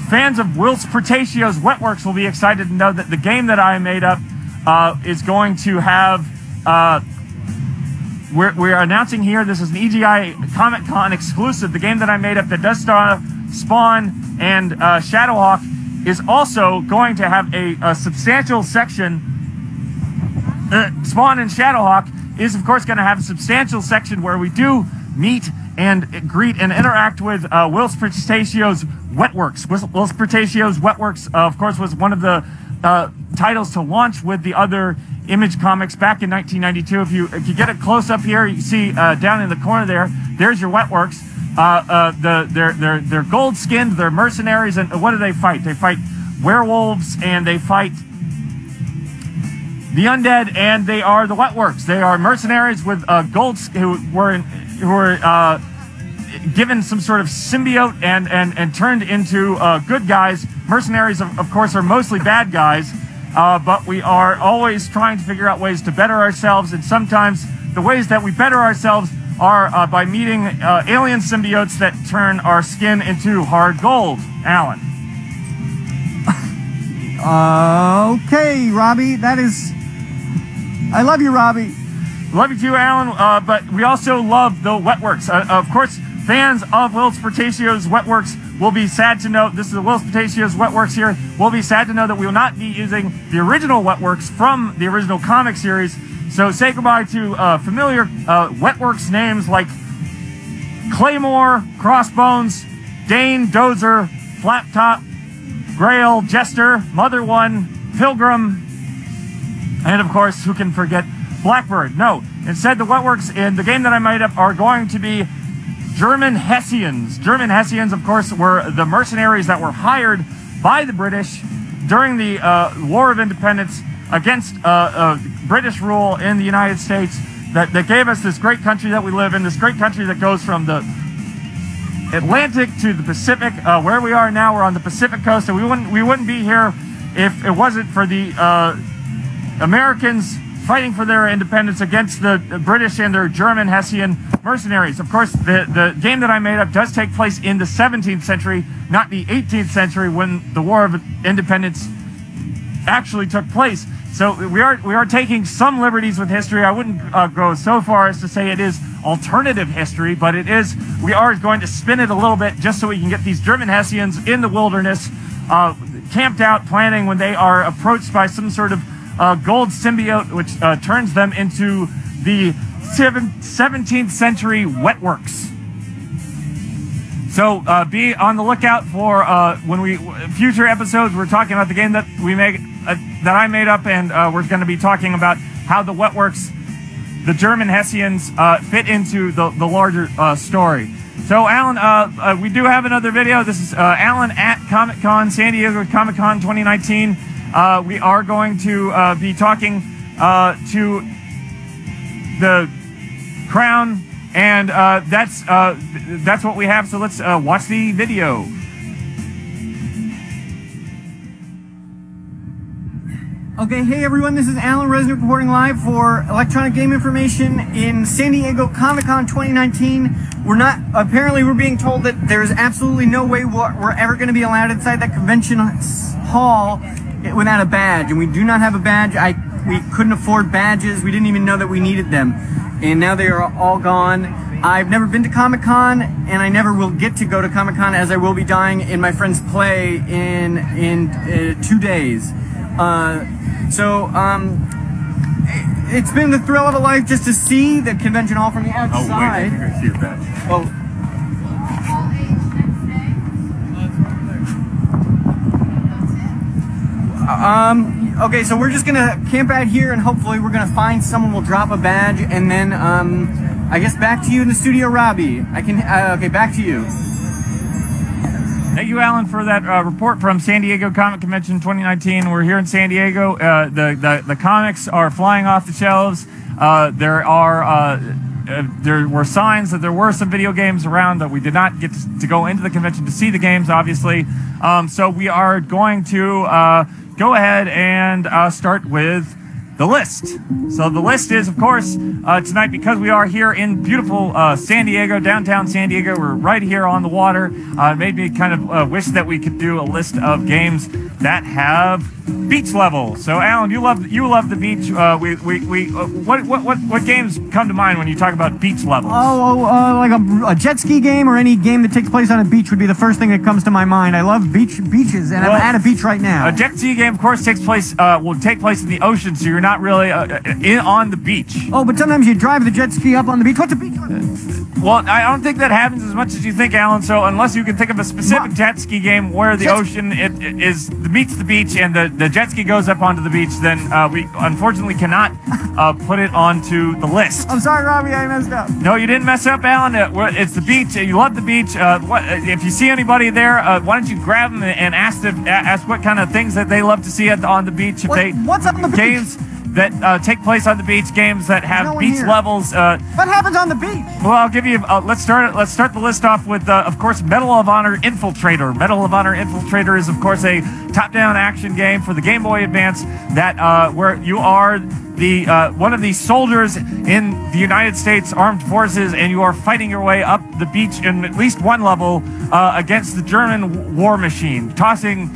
fans of Whilce Portacio's Wetworks will be excited to know that the game that I made up is going to have. We're announcing here, this is an EGI Comic-Con exclusive, the game that I made up that does star Spawn, and Shadowhawk is also going to have a substantial section. Spawn and Shadowhawk is, of course, going to have a substantial section where we do meet and greet and interact with Whilce Portacio's Wetworks. Whilce Portacio's Wetworks, of course, was one of the titles to launch with the other Image Comics back in 1992. If you get it close up here, you see down in the corner there's your Wetworks. They're gold skinned, they're mercenaries, and what do they fight? They fight werewolves and they fight the undead, and they are the Wetworks. They are mercenaries with gold who were given some sort of symbiote and turned into good guys. Mercenaries, of course, are mostly bad guys, but we are always trying to figure out ways to better ourselves, and sometimes the ways that we better ourselves are by meeting alien symbiotes that turn our skin into hard gold. Alan. Okay, Robby, that is... I love you, Robby. Love you too, Alan, but we also love the Wetworks. Of course, fans of Whilce Portacio's Wetworks will be sad to know, this is the Whilce Portacio's Wetworks here, will be sad to know that we will not be using the original Wetworks from the original comic series. So say goodbye to familiar Wetworks names like Claymore, Crossbones, Dane, Dozer, Flaptop, Grail, Jester, Mother One, Pilgrim, and of course, who can forget Blackbird? No, instead the Wetworks in the game that I made up are going to be German Hessians. German Hessians, of course, were the mercenaries that were hired by the British during the War of Independence against British rule in the United States that gave us this great country that we live in, this great country that goes from the Atlantic to the Pacific. Where we are now, we're on the Pacific coast, and we wouldn't be here if it wasn't for the Americans fighting for their independence against the British and their German Hessian mercenaries. Of course, the game that I made up does take place in the 17th century, not the 18th century when the War of Independence actually took place. So we are taking some liberties with history. I wouldn't go so far as to say it is alternative history, but it is. We are going to spin it a little bit just so we can get these German Hessians in the wilderness, camped out, planning when they are approached by some sort of gold symbiote, which turns them into the 17th century Wetworks. So be on the lookout for future episodes. We're talking about the game that that I made up, and we're going to be talking about how the Wetworks, the German Hessians, fit into the larger story. So Alan, we do have another video. This is Alan at Comic-Con, San Diego Comic-Con 2019. We are going to be talking to the Crown, and that's what we have. So let's watch the video. Okay, hey everyone, this is Alan Resnick reporting live for Electronic Game Information in San Diego Comic-Con 2019. Apparently we're being told that there's absolutely no way we're ever going to be allowed inside that convention hall without a badge, and we do not have a badge. We couldn't afford badges. We didn't even know that we needed them, and now they are all gone. I've never been to Comic-Con, and I never will get to go to Comic-Con, as I will be dying in my friend's play in 2 days. It's been the thrill of a life just to see the convention hall from the outside. Oh, wait, you're going to see your badge. Oh. Okay, so we're just gonna camp out here, and hopefully we're gonna find someone will drop a badge, and then I guess back to you in the studio, Robby. Okay, back to you. Thank you, Alan, for that report from San Diego Comic Convention 2019. We're here in San Diego. The comics are flying off the shelves. There were signs that there were some video games around, that we did not get to go into the convention to see the games, obviously. So we are going to go ahead and start with the list. So the list is, of course, tonight, because we are here in beautiful San Diego, downtown San Diego. We're right here on the water. It made me kind of wish that we could do a list of games that have beach level. So, Alan, you love the beach. What games come to mind when you talk about beach levels? Like a jet ski game or any game that takes place on a beach would be the first thing that comes to my mind. I love beaches, and I'm at a beach right now. A jet ski game, of course, will take place in the ocean, so you're not really on the beach. Oh, but sometimes you drive the jet ski up on the beach. What's a beach? Well, I don't think that happens as much as you think, Alan. So unless you can think of a specific jet ski game where the ocean meets the beach and the jet ski goes up onto the beach, then we unfortunately cannot put it onto the list. I'm sorry, Robby, I messed up. No, you didn't mess up, Alan. It's the beach. You love the beach. If you see anybody there, why don't you grab them and ask what kind of things that they love to see on the beach? What's up on the beach? Games that take place on the beach, games that have beach levels. What happens on the beach? Well, I'll give you. Let's start the list off with, of course, Medal of Honor Infiltrator. Medal of Honor Infiltrator is, of course, a top-down action game for the Game Boy Advance that where you are the one of the soldiers in the United States Armed Forces, and you are fighting your way up the beach in at least one level against the German war machine, tossing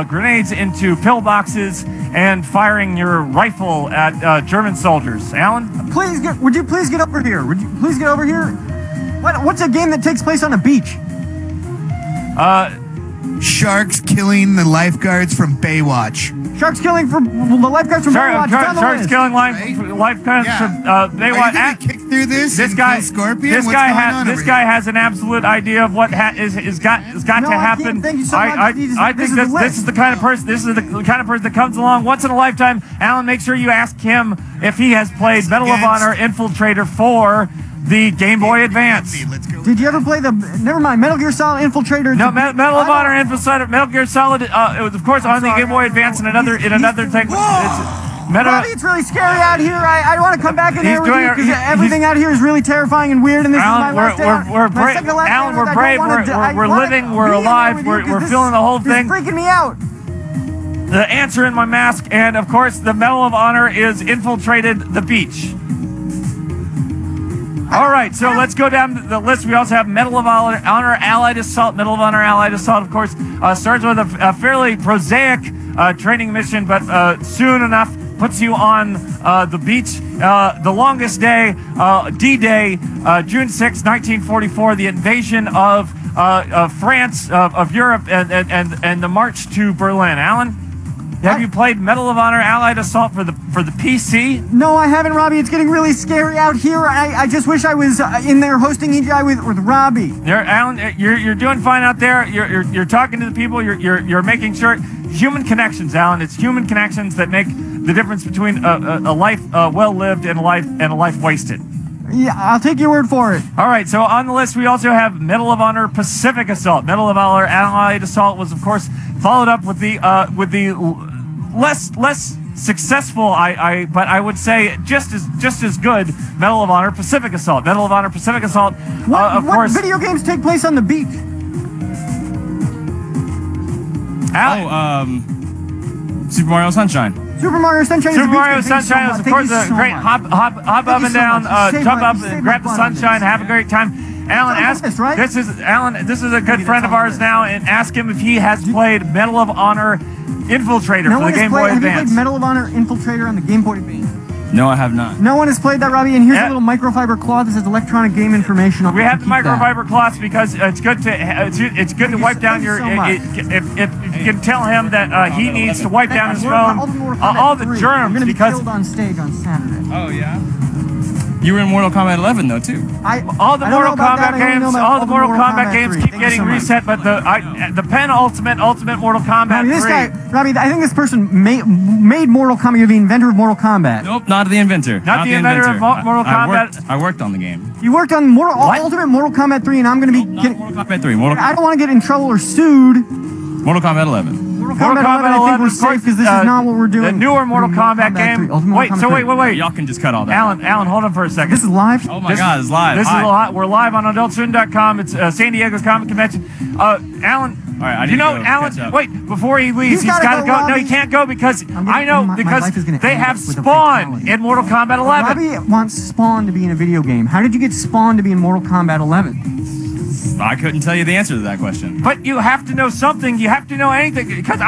grenades into pillboxes and firing your rifle at German soldiers. Alan? Would you please get over here? Would you please get over here? What's a game that takes place on a beach? Sharks killing the lifeguards from Baywatch. Sharks killing the lifeguards from Baywatch. Sharks killing lifeguards from Baywatch. Are you kick through this guy, Scorpion? This guy has an absolute idea of what has got to happen. Thank you so much. I think this is the kind of person. This is the kind of person that comes along once in a lifetime. Alan, make sure you ask him if he has played Medal of Honor Infiltrator for the Game Boy Advance. Did you ever play never mind, Metal Gear Solid Infiltrator? No, Medal of Honor Infiltrator, Metal Gear Solid, it was, of course, on the Game Boy Advance in another thing. Robby, it's really scary out here. I want to come back in here with you because everything out here is really terrifying and weird, and this is my last day. We're brave. Alan, we're brave. We're living. We're alive. We're feeling the whole thing. It's freaking me out. The answer in my mask, and of course, the Medal of Honor is infiltrated the beach. All right, so let's go down the list. We also have Medal of Honor Allied Assault. Medal of Honor Allied Assault, of course, starts with a fairly prosaic training mission, but soon enough puts you on the beach. The longest day, D-Day, June 6, 1944, the invasion of France, of Europe, and the march to Berlin. Alan? Have you played Medal of Honor Allied Assault for the PC? No, I haven't, Robby. It's getting really scary out here. I just wish I was in there hosting EGI with Robby. Alan, you're doing fine out there. You're talking to the people. You're making sure human connections, Alan. It's human connections that make the difference between a life well lived and a life wasted. Yeah, I'll take your word for it. All right, so on the list we also have Medal of Honor Pacific Assault. Medal of Honor Allied Assault was, of course, followed up with the less successful, but I would say just as good Medal of Honor Pacific Assault. Medal of Honor Pacific Assault. Of course. What video games take place on the beach? Super Mario Sunshine. Super Mario Sunshine. Super Mario Sunshine is, of course, a great hop up and down, jump up, and grab the sunshine, have a great time. Alan, this is a good friend of ours now, and ask him if he has played Medal of Honor Infiltrator for the Game Boy Advance. Have you played Medal of Honor Infiltrator on the Game Boy Advance? No, I have not. No one has played that, Robby. And here's a little microfiber cloth. This is electronic game information. We have the microfiber cloths because it's good to wipe down your. If you can tell him that he needs to wipe down his phone, all the germs. You're going to be killed on stage on Saturday. Oh yeah. You were in Mortal Kombat 11 though too. All the Mortal Kombat games keep getting reset, but the penultimate Mortal Kombat 3. This guy, Robby, I think this person made Mortal Kombat. You're the inventor of Mortal Kombat. Nope, not the inventor. Not the inventor of Mortal Kombat. I worked on the game. You worked on Ultimate Mortal Kombat 3, and I'm going to be getting Mortal Kombat 3. I don't want to get in trouble or sued. Mortal Kombat 11. Mortal Kombat 11, I think we're safe because this is not what we're doing. The newer Mortal Kombat game. Wait. Y'all can just cut all that. Alan, hold on for a second. This is live? Oh my God, it's live. This is live. We're live on AdultSwim.com. It's San Diego's Comic Convention. Alan, all right, Alan, wait, before he leaves, he's got to go. No, he can't go because they have Spawn in Mortal Kombat 11. Robby wants Spawn to be in a video game. How did you get Spawn to be in Mortal Kombat 11? I couldn't tell you the answer to that question. But you have to know something. You have to know anything because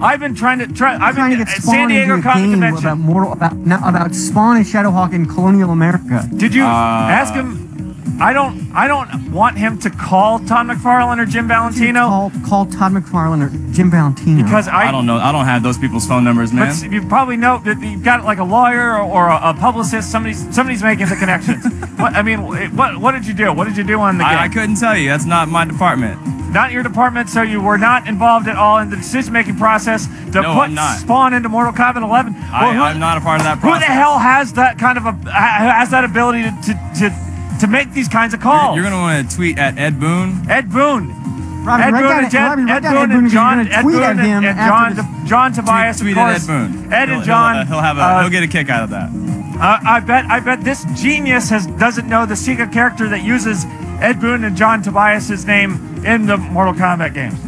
I've been trying to get San Spawn Diego into a Comic game Convention. about Spawn and Shadowhawk in colonial America. Did you ask him? I don't want him to call Todd McFarlane or Jim Valentino. Call Todd McFarlane or Jim Valentino. Because I don't know. I don't have those people's phone numbers, man. But you probably know that you've got like a lawyer or a publicist. Somebody's making the connections. What did you do? What did you do on the game? I couldn't tell you. That's not my department. Not your department, so you were not involved at all in the decision-making process to put Spawn into Mortal Kombat 11. I'm not a part of that process. Who the hell has that kind of has that ability to make these kinds of calls? You're going to want to tweet at Ed Boon. Ed Boon. Robbie, Ed Boon and John Tobias, tweet of course. Ed Boon. Ed and John. He'll get a kick out of that. I bet this genius doesn't know the Sega character that uses Ed Boon and John Tobias's name in the Mortal Kombat games.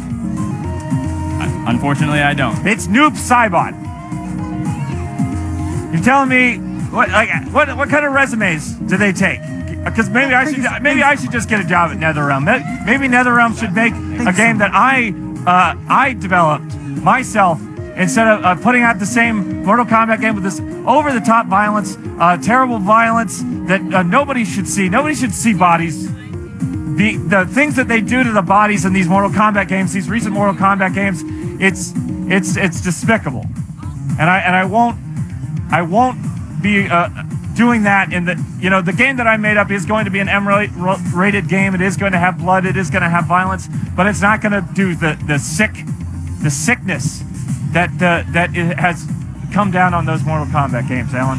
Unfortunately, I don't. It's Noob Saibot. You're telling me what kind of resumes do they take? Because maybe I should just get a job at NetherRealm. Maybe NetherRealm should make a game that I developed myself instead of putting out the same Mortal Kombat game with this over-the-top violence, terrible violence that nobody should see. Nobody should see bodies. The things that they do to the bodies in these Mortal Kombat games, these recent Mortal Kombat games, it's despicable. And I won't be doing that in the game that I made up is going to be an M-rated game. It is going to have blood. It is going to have violence, but it's not going to do the sickness that it has come down on those Mortal Kombat games, Alan.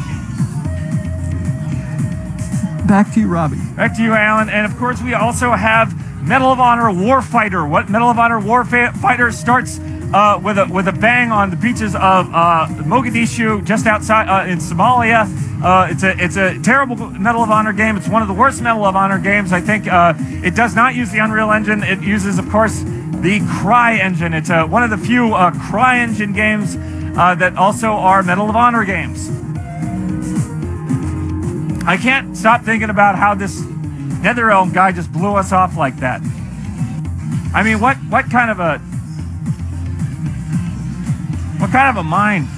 Back to you, Robbie. Back to you, Alan. And of course, we also have Medal of Honor Warfighter. What Medal of Honor Warfighter starts with a bang on the beaches of Mogadishu, just outside in Somalia. It's a terrible Medal of Honor game. It's one of the worst Medal of Honor games. I think it does not use the Unreal Engine. It uses, of course, the Cry engine. It's one of the few Cry engine games that also are Medal of Honor games. I can't stop thinking about how this NetherRealm guy just blew us off like that. I mean, what kind of a mind?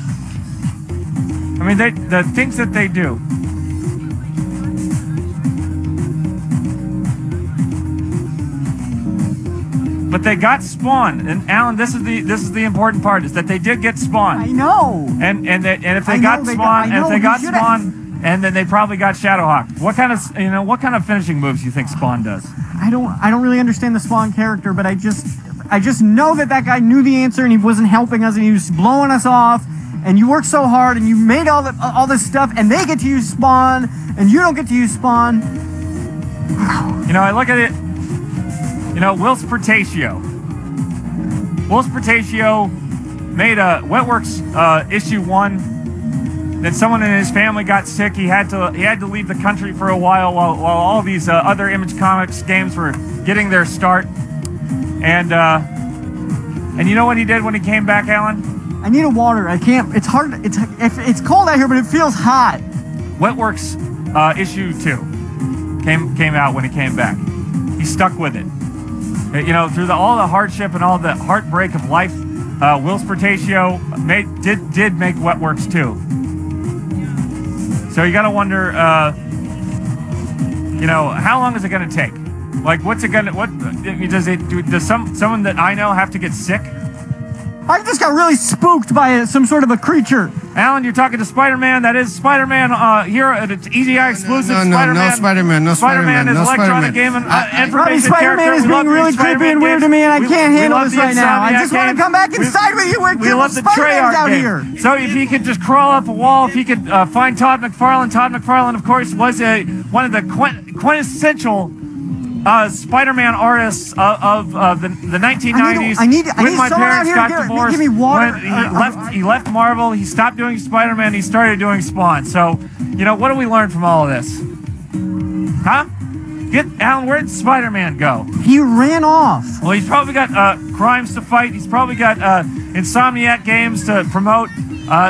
I mean, the things that they do. But they got Spawn, and Alan, this is the important part, is that they did get Spawn. I know. And if they got Spawn, and then they probably got Shadowhawk. What kind of finishing moves do you think Spawn does? I don't really understand the Spawn character, but I just know that guy knew the answer and he wasn't helping us and he was blowing us off. And you worked so hard and you made all this stuff, and they get to use Spawn and you don't get to use Spawn. You know, I look at it. You know, Whilce Portacio made a Wetworks issue 1. Then someone in his family got sick. He had to leave the country for a while all these other Image Comics games were getting their start. And you know what he did when he came back, Alan? I need a water. I can't. It's hard. It's cold out here, but it feels hot. Wetworks issue 2 came out when he came back. He stuck with it. You know, through all the hardship and all the heartbreak of life, Whilce Portacio did make Wetworks 2. So you got to wonder, you know, how long is it going to take? Like, does someone that I know have to get sick? I just got really spooked by some sort of a creature. Alan, you're talking to Spider-Man. That is Spider-Man here at its EZI exclusive. No Spider-Man. Spider-Man is electronic game and information Spider-Man is being really creepy and weird to me, and I can't handle this right now. I just want to come back inside with you. We love the Treyarch out here. So if he could just crawl up a wall, if he could find Todd McFarlane. Todd McFarlane, of course, was one of the quintessential Spider-Man artists of the 1990s. When my parents got divorced, when he left Marvel, he stopped doing Spider-Man, he started doing Spawn. So, you know, what do we learn from all of this? Huh? Alan, where'd Spider-Man go? He ran off. Well, he's probably got crimes to fight. He's probably got Insomniac games to promote.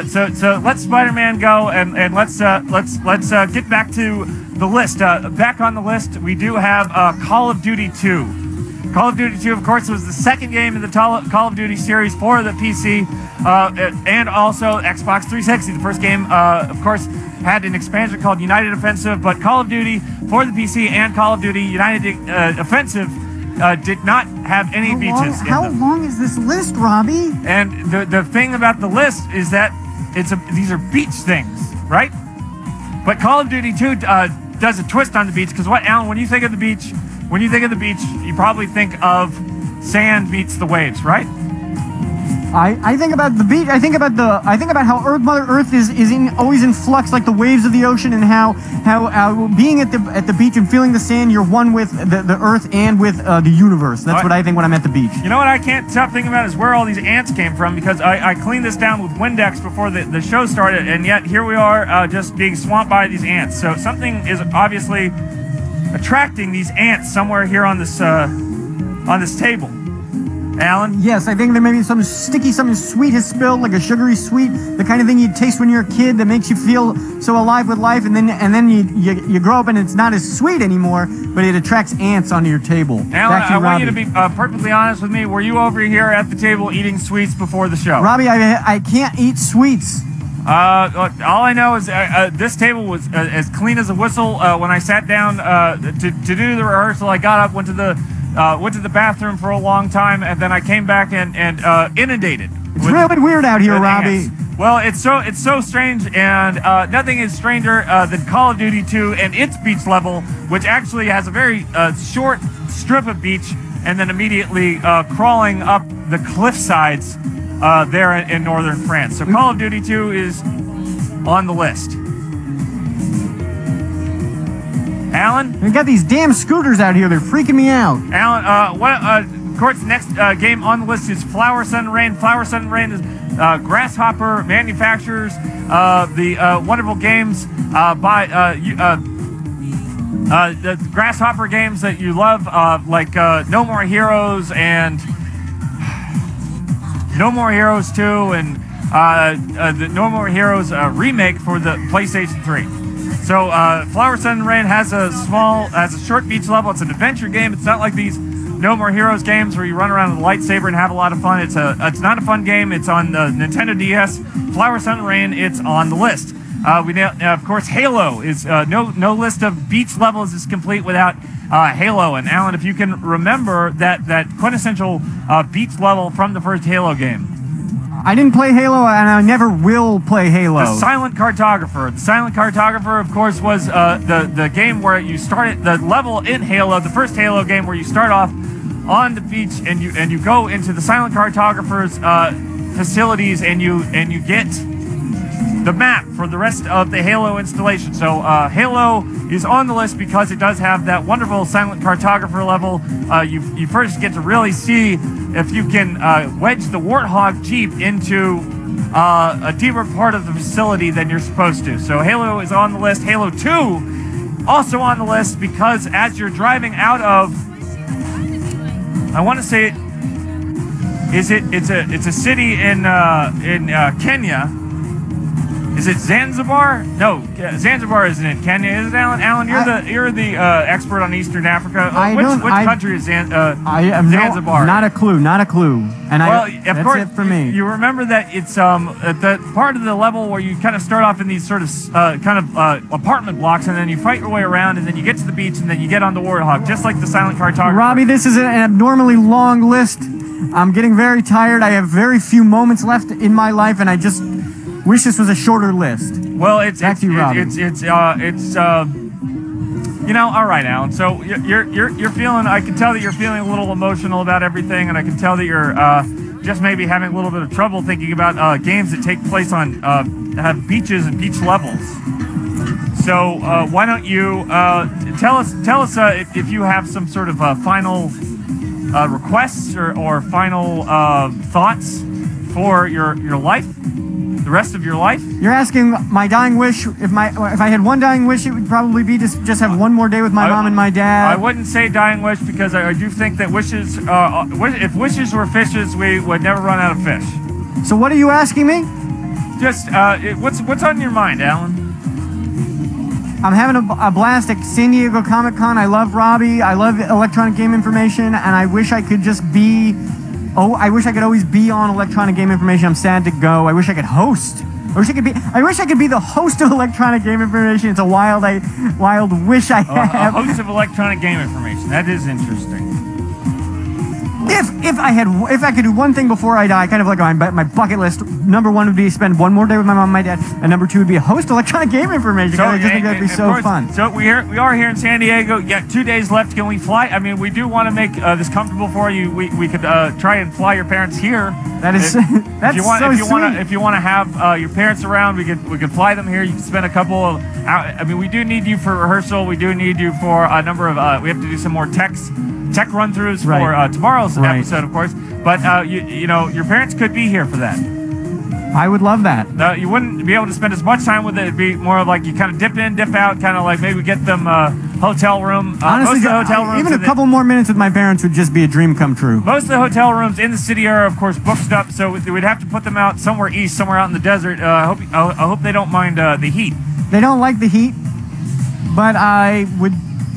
So let Spider-Man go, and let's get back to the list. Back on the list, we do have Call of Duty 2. Call of Duty 2, of course, was the second game in the Call of Duty series for the PC and also Xbox 360. The first game, of course, had an expansion called United Offensive, but Call of Duty for the PC and Call of Duty United Offensive did not have any beaches. How long is this list, Robby? And the thing about the list is that these are beach things, right? But Call of Duty 2 does a twist on the beach, because what, Alan, when you think of the beach, you probably think of sand meets the waves, right? I think about the beach. I think about how Mother Earth is always in flux, like the waves of the ocean, and how being at the beach and feeling the sand, you're one with the Earth and with the universe. That's what I think when I'm at the beach. You know what I can't stop thinking about is where all these ants came from, because I cleaned this down with Windex before the show started, and yet here we are just being swamped by these ants. So something is obviously attracting these ants somewhere here on this table. Alan? Yes, I think there may be something sticky, something sweet has spilled, like a sugary sweet, the kind of thing you taste when you're a kid that makes you feel so alive with life, and then you grow up and it's not as sweet anymore, but it attracts ants onto your table. Alan, I want you to be perfectly honest with me. Were you over here at the table eating sweets before the show? Robby, I can't eat sweets. All I know is this table was as clean as a whistle. When I sat down to do the rehearsal, I got up, went to the bathroom for a long time, and then I came back and inundated. It's really weird out here, Robby. Well, it's so strange, and nothing is stranger than Call of Duty 2 and its beach level, which actually has a very short strip of beach, and then immediately crawling up the cliff sides there in northern France. So Call of Duty 2 is on the list. Alan? We got these damn scooters out here. They're freaking me out. Alan, of course, the next game on the list is Flower, Sun, and Rain. Flower, Sun, and Rain is Grasshopper manufactures the wonderful games by the Grasshopper games that you love, like No More Heroes and No More Heroes 2 and the No More Heroes remake for the PlayStation 3. So Flower, Sun, and Rain has a short beach level. It's an adventure game. It's not like these No More Heroes games where you run around with a lightsaber and have a lot of fun. It's not a fun game. It's on the Nintendo DS. Flower, Sun, and Rain, it's on the list. Of course, Halo is no list of beach levels is complete without Halo. And Alan, if you can remember that quintessential beach level from the first Halo game. I didn't play Halo, and I never will play Halo. The Silent Cartographer. The Silent Cartographer, of course, was the game where you started the level in Halo, the first Halo game, where you start off on the beach and you go into the Silent Cartographer's facilities and you get the map for the rest of the Halo installation. So Halo is on the list because it does have that wonderful Silent Cartographer level. You first get to really see if you can wedge the Warthog Jeep into a deeper part of the facility than you're supposed to. So Halo is on the list. Halo 2 also on the list because as you're driving out of, I want to say, it's a city in Kenya. Is it Zanzibar? No, Zanzibar isn't in Kenya, is it, Alan? Alan, you're the expert on Eastern Africa. Which country is Zanzibar? Not a clue. And of that's course, it for me. You remember that it's the part of the level where you kind of start off in these sort of apartment blocks, and then you fight your way around, and then you get to the beach, and then you get on the Warthog, just like the Silent Cartographer. Robby, this is an abnormally long list. I'm getting very tired. I have very few moments left in my life, and I just wish this was a shorter list. Well, it's you know, all right, Alan. So you're feeling. I can tell that you're feeling a little emotional about everything, and I can tell that you're just maybe having a little bit of trouble thinking about games that take place on have beaches and beach levels. So why don't you tell us if you have some sort of final requests or final thoughts for your life. The rest of your life? You're asking my dying wish. If I had one dying wish, it would probably be to just have one more day with my mom and my dad. I wouldn't say dying wish because I do think that wishes, if wishes were fishes, we would never run out of fish. So what are you asking me? Just what's on your mind, Alan? I'm having a blast at San Diego Comic-Con. I love Robby. I love electronic game information, and I wish I could just be... Oh, I wish I could always be on electronic game information. I'm sad to go. I wish I could host. I wish I could be the host of electronic game information. It's a wild wish I have. A host of electronic game information. That is interesting. If I could do one thing before I die, kind of like on my bucket list, number one would be spend one more day with my mom and my dad, and number two would be a host electronic game information. I just think that'd be so fun. So we are here in San Diego. You got 2 days left. Can we fly? I mean, we do want to make this comfortable for you. We could try and fly your parents here. That is that's if you want to have your parents around, we could fly them here. You can spend a couple of hours. I mean, we do need you for rehearsal. We do need you for a number of. We have to do some more tech run-throughs for tomorrow's episode, of course. But you know, your parents could be here for that. I would love that. You wouldn't be able to spend as much time with it. It'd be more of like you kind of dip in, dip out, kind of like maybe get them hotel room. Honestly, most of the hotel rooms even a couple more minutes with my parents would just be a dream come true. Most of the hotel rooms in the city are, of course, booked up, so we'd have to put them out somewhere east, somewhere out in the desert. I hope they don't mind the heat. They don't like the heat, but I would.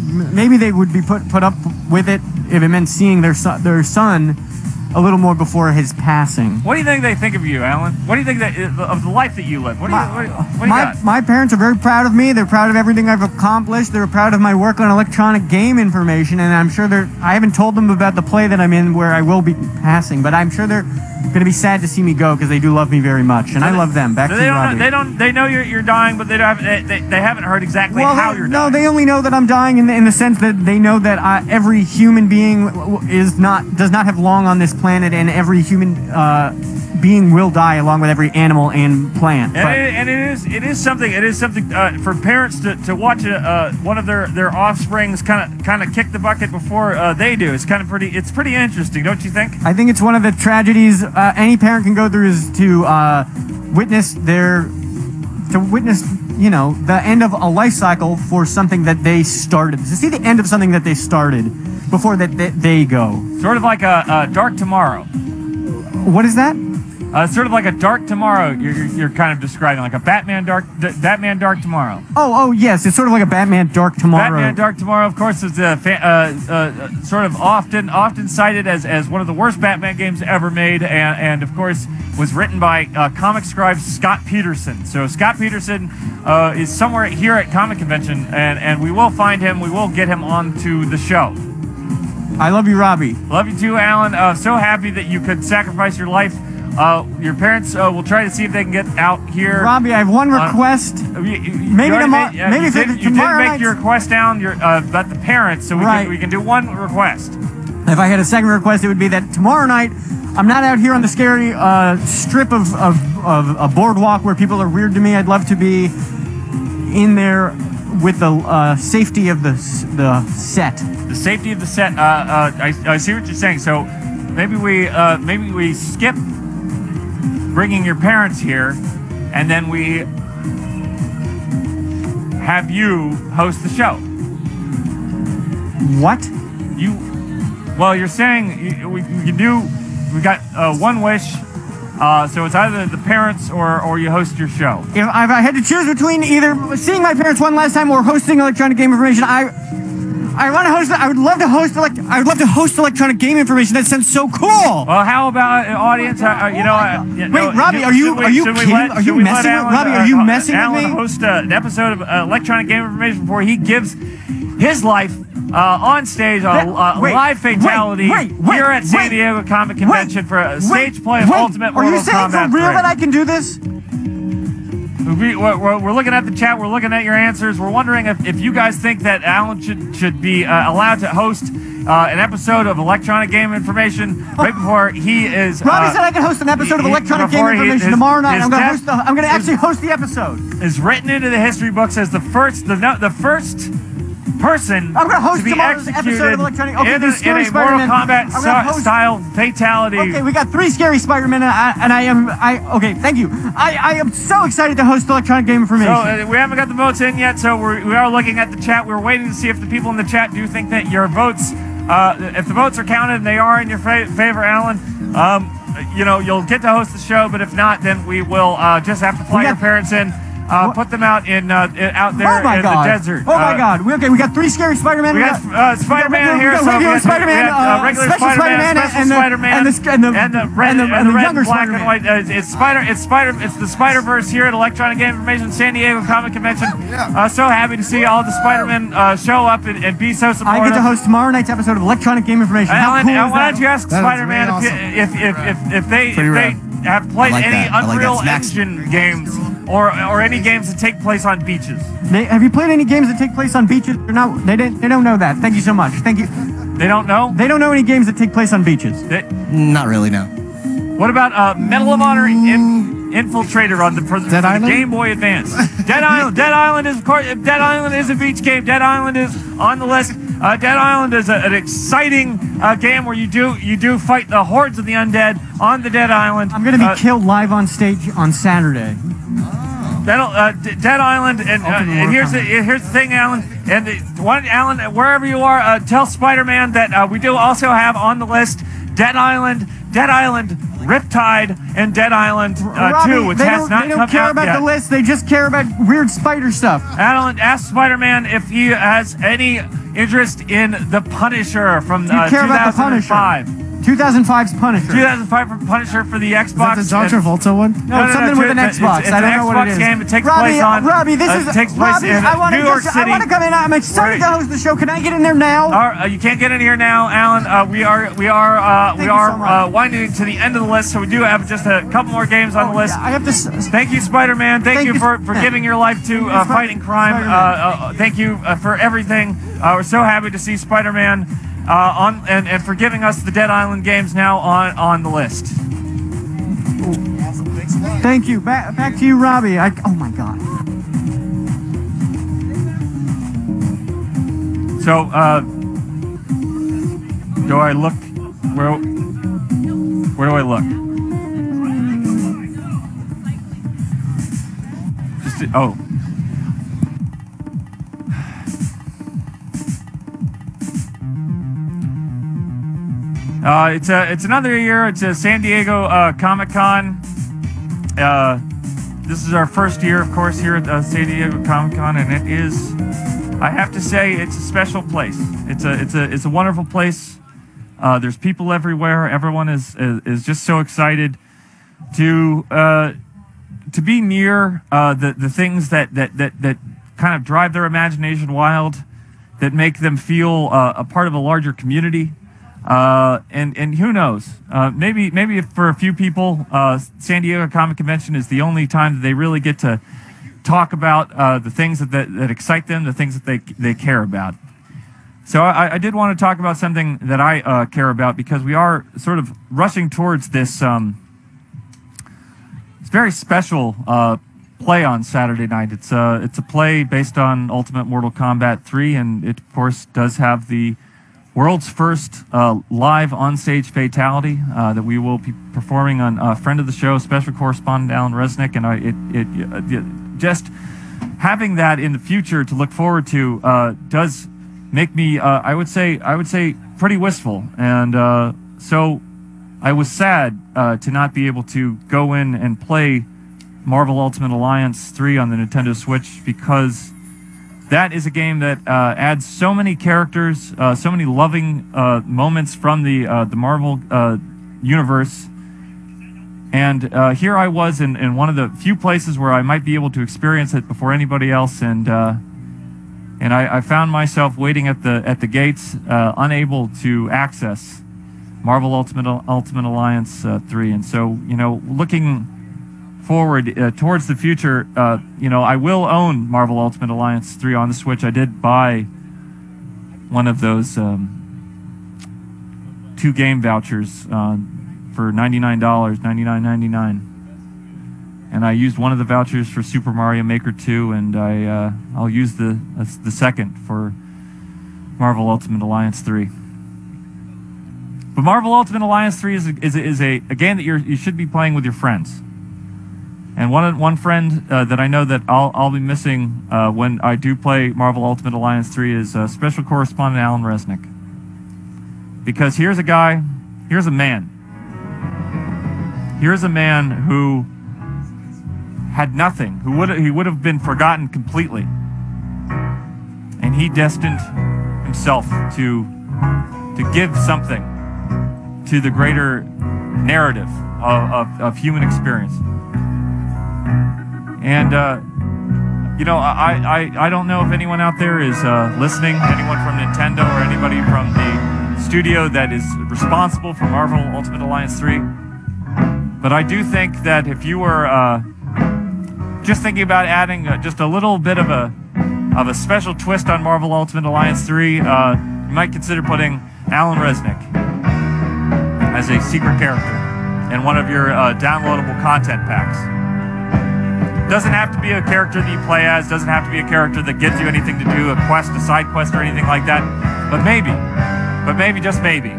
Maybe they would be put up with it if it meant seeing their son a little more before his passing. What do you think they think of you, Alan? What do you think of the life that you live? What do you got? My parents are very proud of me. They're proud of everything I've accomplished. They're proud of my work on electronic game information, and I'm sure I haven't told them about the play that I'm in where I will be passing, but I'm sure they're going to be sad to see me go because they do love me very much, and I love them. Back to you, Robby. They know you're dying, but they haven't heard exactly how you're dying. No, they only know that I'm dying in the sense that they know that every human being does not have long on this planet, and every human being will die along with every animal and plant. And it is something for parents to watch one of their offsprings kind of kick the bucket before they do. It's pretty interesting, don't you think? I think it's one of the tragedies any parent can go through is to witness the end of a life cycle for something that they started. To see the end of something that they started before they go. Sort of like a dark tomorrow. What is that? Sort of like a dark tomorrow. You're kind of describing like a Batman Dark Tomorrow. Oh yes, it's sort of like a Batman Dark Tomorrow. Batman Dark Tomorrow, of course, is sort of often cited as one of the worst Batman games ever made, and of course was written by comic scribe Scott Peterson. So Scott Peterson is somewhere here at Comic Convention, and we will find him. We will get him onto the show. I love you, Robby. Love you too, Alan. So happy that you could sacrifice your life. Your parents will try to see if they can get out here. Robby, I have one request. Maybe tomorrow. You did make your request down. About the parents, so we can do one request. If I had a second request, it would be that tomorrow night I'm not out here on the scary strip of a boardwalk where people are weird to me. I'd love to be in there with the safety of the set. The safety of the set. I see what you're saying. So maybe we skip bringing your parents here, and then we have you host the show. What? You're saying we can do. We got one wish. So it's either the parents or you host your show. If I had to choose between either seeing my parents one last time or hosting electronic game information, I want to host. I would love to host. I would love to host electronic game information. That sounds so cool. Well, how about audience? Wait, Robby, are you kidding? Are you messing with Robby? Are you messing with me? Alan host an episode of electronic game information before he gives his life on stage on live Fatality here at San Diego Comic Convention for a stage play of Ultimate Mortal Kombat 3. Are you saying for real that I can do this? We're looking at the chat. We're looking at your answers. We're wondering if you guys think that Alan should be allowed to host an episode of electronic game information right before he is. Robby said I could host an episode of electronic game information tomorrow night. I'm going to actually host the episode. Is written into the history books as the first person to be executed in a Mortal Kombat style fatality. Okay, we got 3 scary Spider-Men, okay, thank you. I am so excited to host electronic game information. So we haven't got the votes in yet, so we are looking at the chat. We're waiting to see if the people in the chat do think that your votes, if the votes are counted and they are in your favor, Alan, you'll get to host the show. But if not, then we will just have to fly your parents in. put them out in out there in the desert. Oh my God! We got 3 scary Spider-Man. We got Spider-Man here. We got Spider-Man, regular special Spider-Man, special Spider-Man, and the red and black and white. It's the Spider-Verse here at Electronic Game Information San Diego Comic Convention. So happy to see all the Spider-Men show up and be so supportive. I get to host tomorrow night's episode of Electronic Game Information. Alan, How cool why don't you ask Spider-Man if they have played any Unreal Engine games or any games that take place on beaches? Have you played any games that take place on beaches? They don't know that. Thank you so much. Thank you. They don't know? They don't know any games that take place on beaches. Not really, no. What about Medal of Honor Infiltrator on the Game Boy Advance? Dead Island is, of course, Dead Island is a beach game. Dead Island is on the list. Dead Island is an exciting game where you do fight the hordes of the undead on the Dead Island. I'm going to be killed live on stage on Saturday. Dead Island, and here's the thing, Alan, Alan, wherever you are, tell Spider-Man that we do also have on the list Dead Island, Riptide, and Dead Island 2, which has not come out yet. They don't care about the list, they just care about weird spider stuff. Alan, ask Spider-Man if he has any interest in the Punisher from 2005. 2005's Punisher. 2005 Punisher for the Xbox. Is that the John Travolta one? No, something with an Xbox. I don't know what it is. Game. It takes place on. Robby, this is takes place in New York City. I want to come in. I'm excited to host the show. Can I get in there now? You can't get in here now, Alan. We are winding to the end of the list, so we do have just a couple more games on the list. I have to. Thank you, Spider-Man. Thank you for giving your life to fighting crime. Thank you for everything. We're so happy to see Spider-Man. And for giving us the Dead Island games now on the list. Thank you. Back to you, Robby. Oh my God. So, do I look where do I look? It's another year. It's a San Diego Comic-Con. This is our first year, of course, here at San Diego Comic-Con, and it is, I have to say, it's a special place. It's a wonderful place. There's people everywhere. Everyone is just so excited to be near the things that kind of drive their imagination wild, that make them feel a part of a larger community. And who knows? Maybe for a few people, San Diego Comic Convention is the only time that they really get to talk about the things that excite them, the things that they care about. So I did want to talk about something that I care about, because we are sort of rushing towards this very special play on Saturday night. It's a play based on Ultimate Mortal Kombat 3, and it of course does have the world's first live on-stage Fatality that we will be performing on a friend of the show, special correspondent Alan Resnick, and just having that in the future to look forward to does make me, I would say, pretty wistful, and so I was sad to not be able to go in and play Marvel Ultimate Alliance 3 on the Nintendo Switch, because that is a game that adds so many characters, so many loving moments from the Marvel universe. And here I was in one of the few places where I might be able to experience it before anybody else, and I found myself waiting at the gates, unable to access Marvel Ultimate Alliance 3. And so, you know, looking forward towards the future, you know, I will own Marvel Ultimate Alliance 3 on the Switch. I did buy one of those 2 game vouchers for $99, $99.99, and I used one of the vouchers for Super Mario Maker 2, and I'll use the second for Marvel Ultimate Alliance 3. But Marvel Ultimate Alliance 3 is a game that you should be playing with your friends. And one friend that I know that I'll be missing when I do play Marvel Ultimate Alliance 3 is special correspondent Alan Resnick. Because here's a man who had nothing, he would have been forgotten completely. And he destined himself to give something to the greater narrative of human experience. And you know, I don't know if anyone out there is listening, anyone from Nintendo or anybody from the studio that is responsible for Marvel Ultimate Alliance 3. But I do think that if you were just thinking about adding just a little bit of a special twist on Marvel Ultimate Alliance 3, you might consider putting Alan Resnick as a secret character in one of your downloadable content packs. Doesn't have to be a character that you play as, doesn't have to be a character that gives you anything to do, a quest, a side quest, or anything like that. But maybe, just maybe,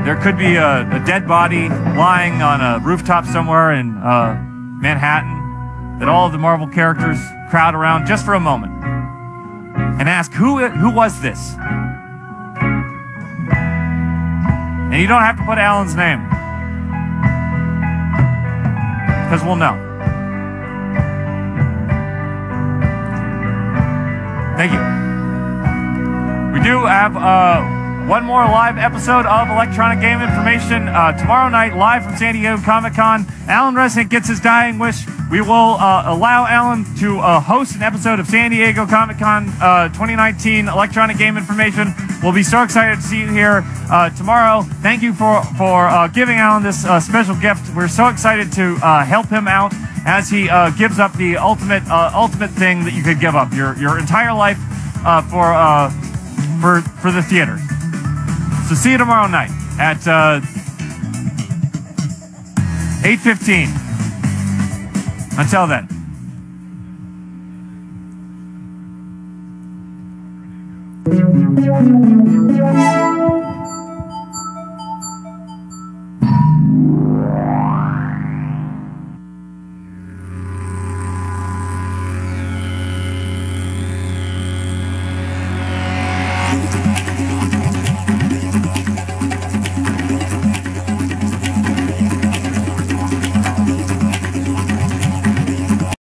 there could be a dead body lying on a rooftop somewhere in Manhattan that all of the Marvel characters crowd around just for a moment and ask, who was this? And you don't have to put Alan's name, because we'll know. Thank you. We do have one more live episode of Electronic Game Information tomorrow night, live from San Diego Comic-Con. Alan Resnick gets his dying wish. We will allow Alan to host an episode of San Diego Comic-Con 2019 Electronic Game Information. We'll be so excited to see you here tomorrow. Thank you for giving Alan this special gift. We're so excited to help him out as he gives up the ultimate thing that you could give up, your entire life for the theater. So see you tomorrow night at 8:15. Until then.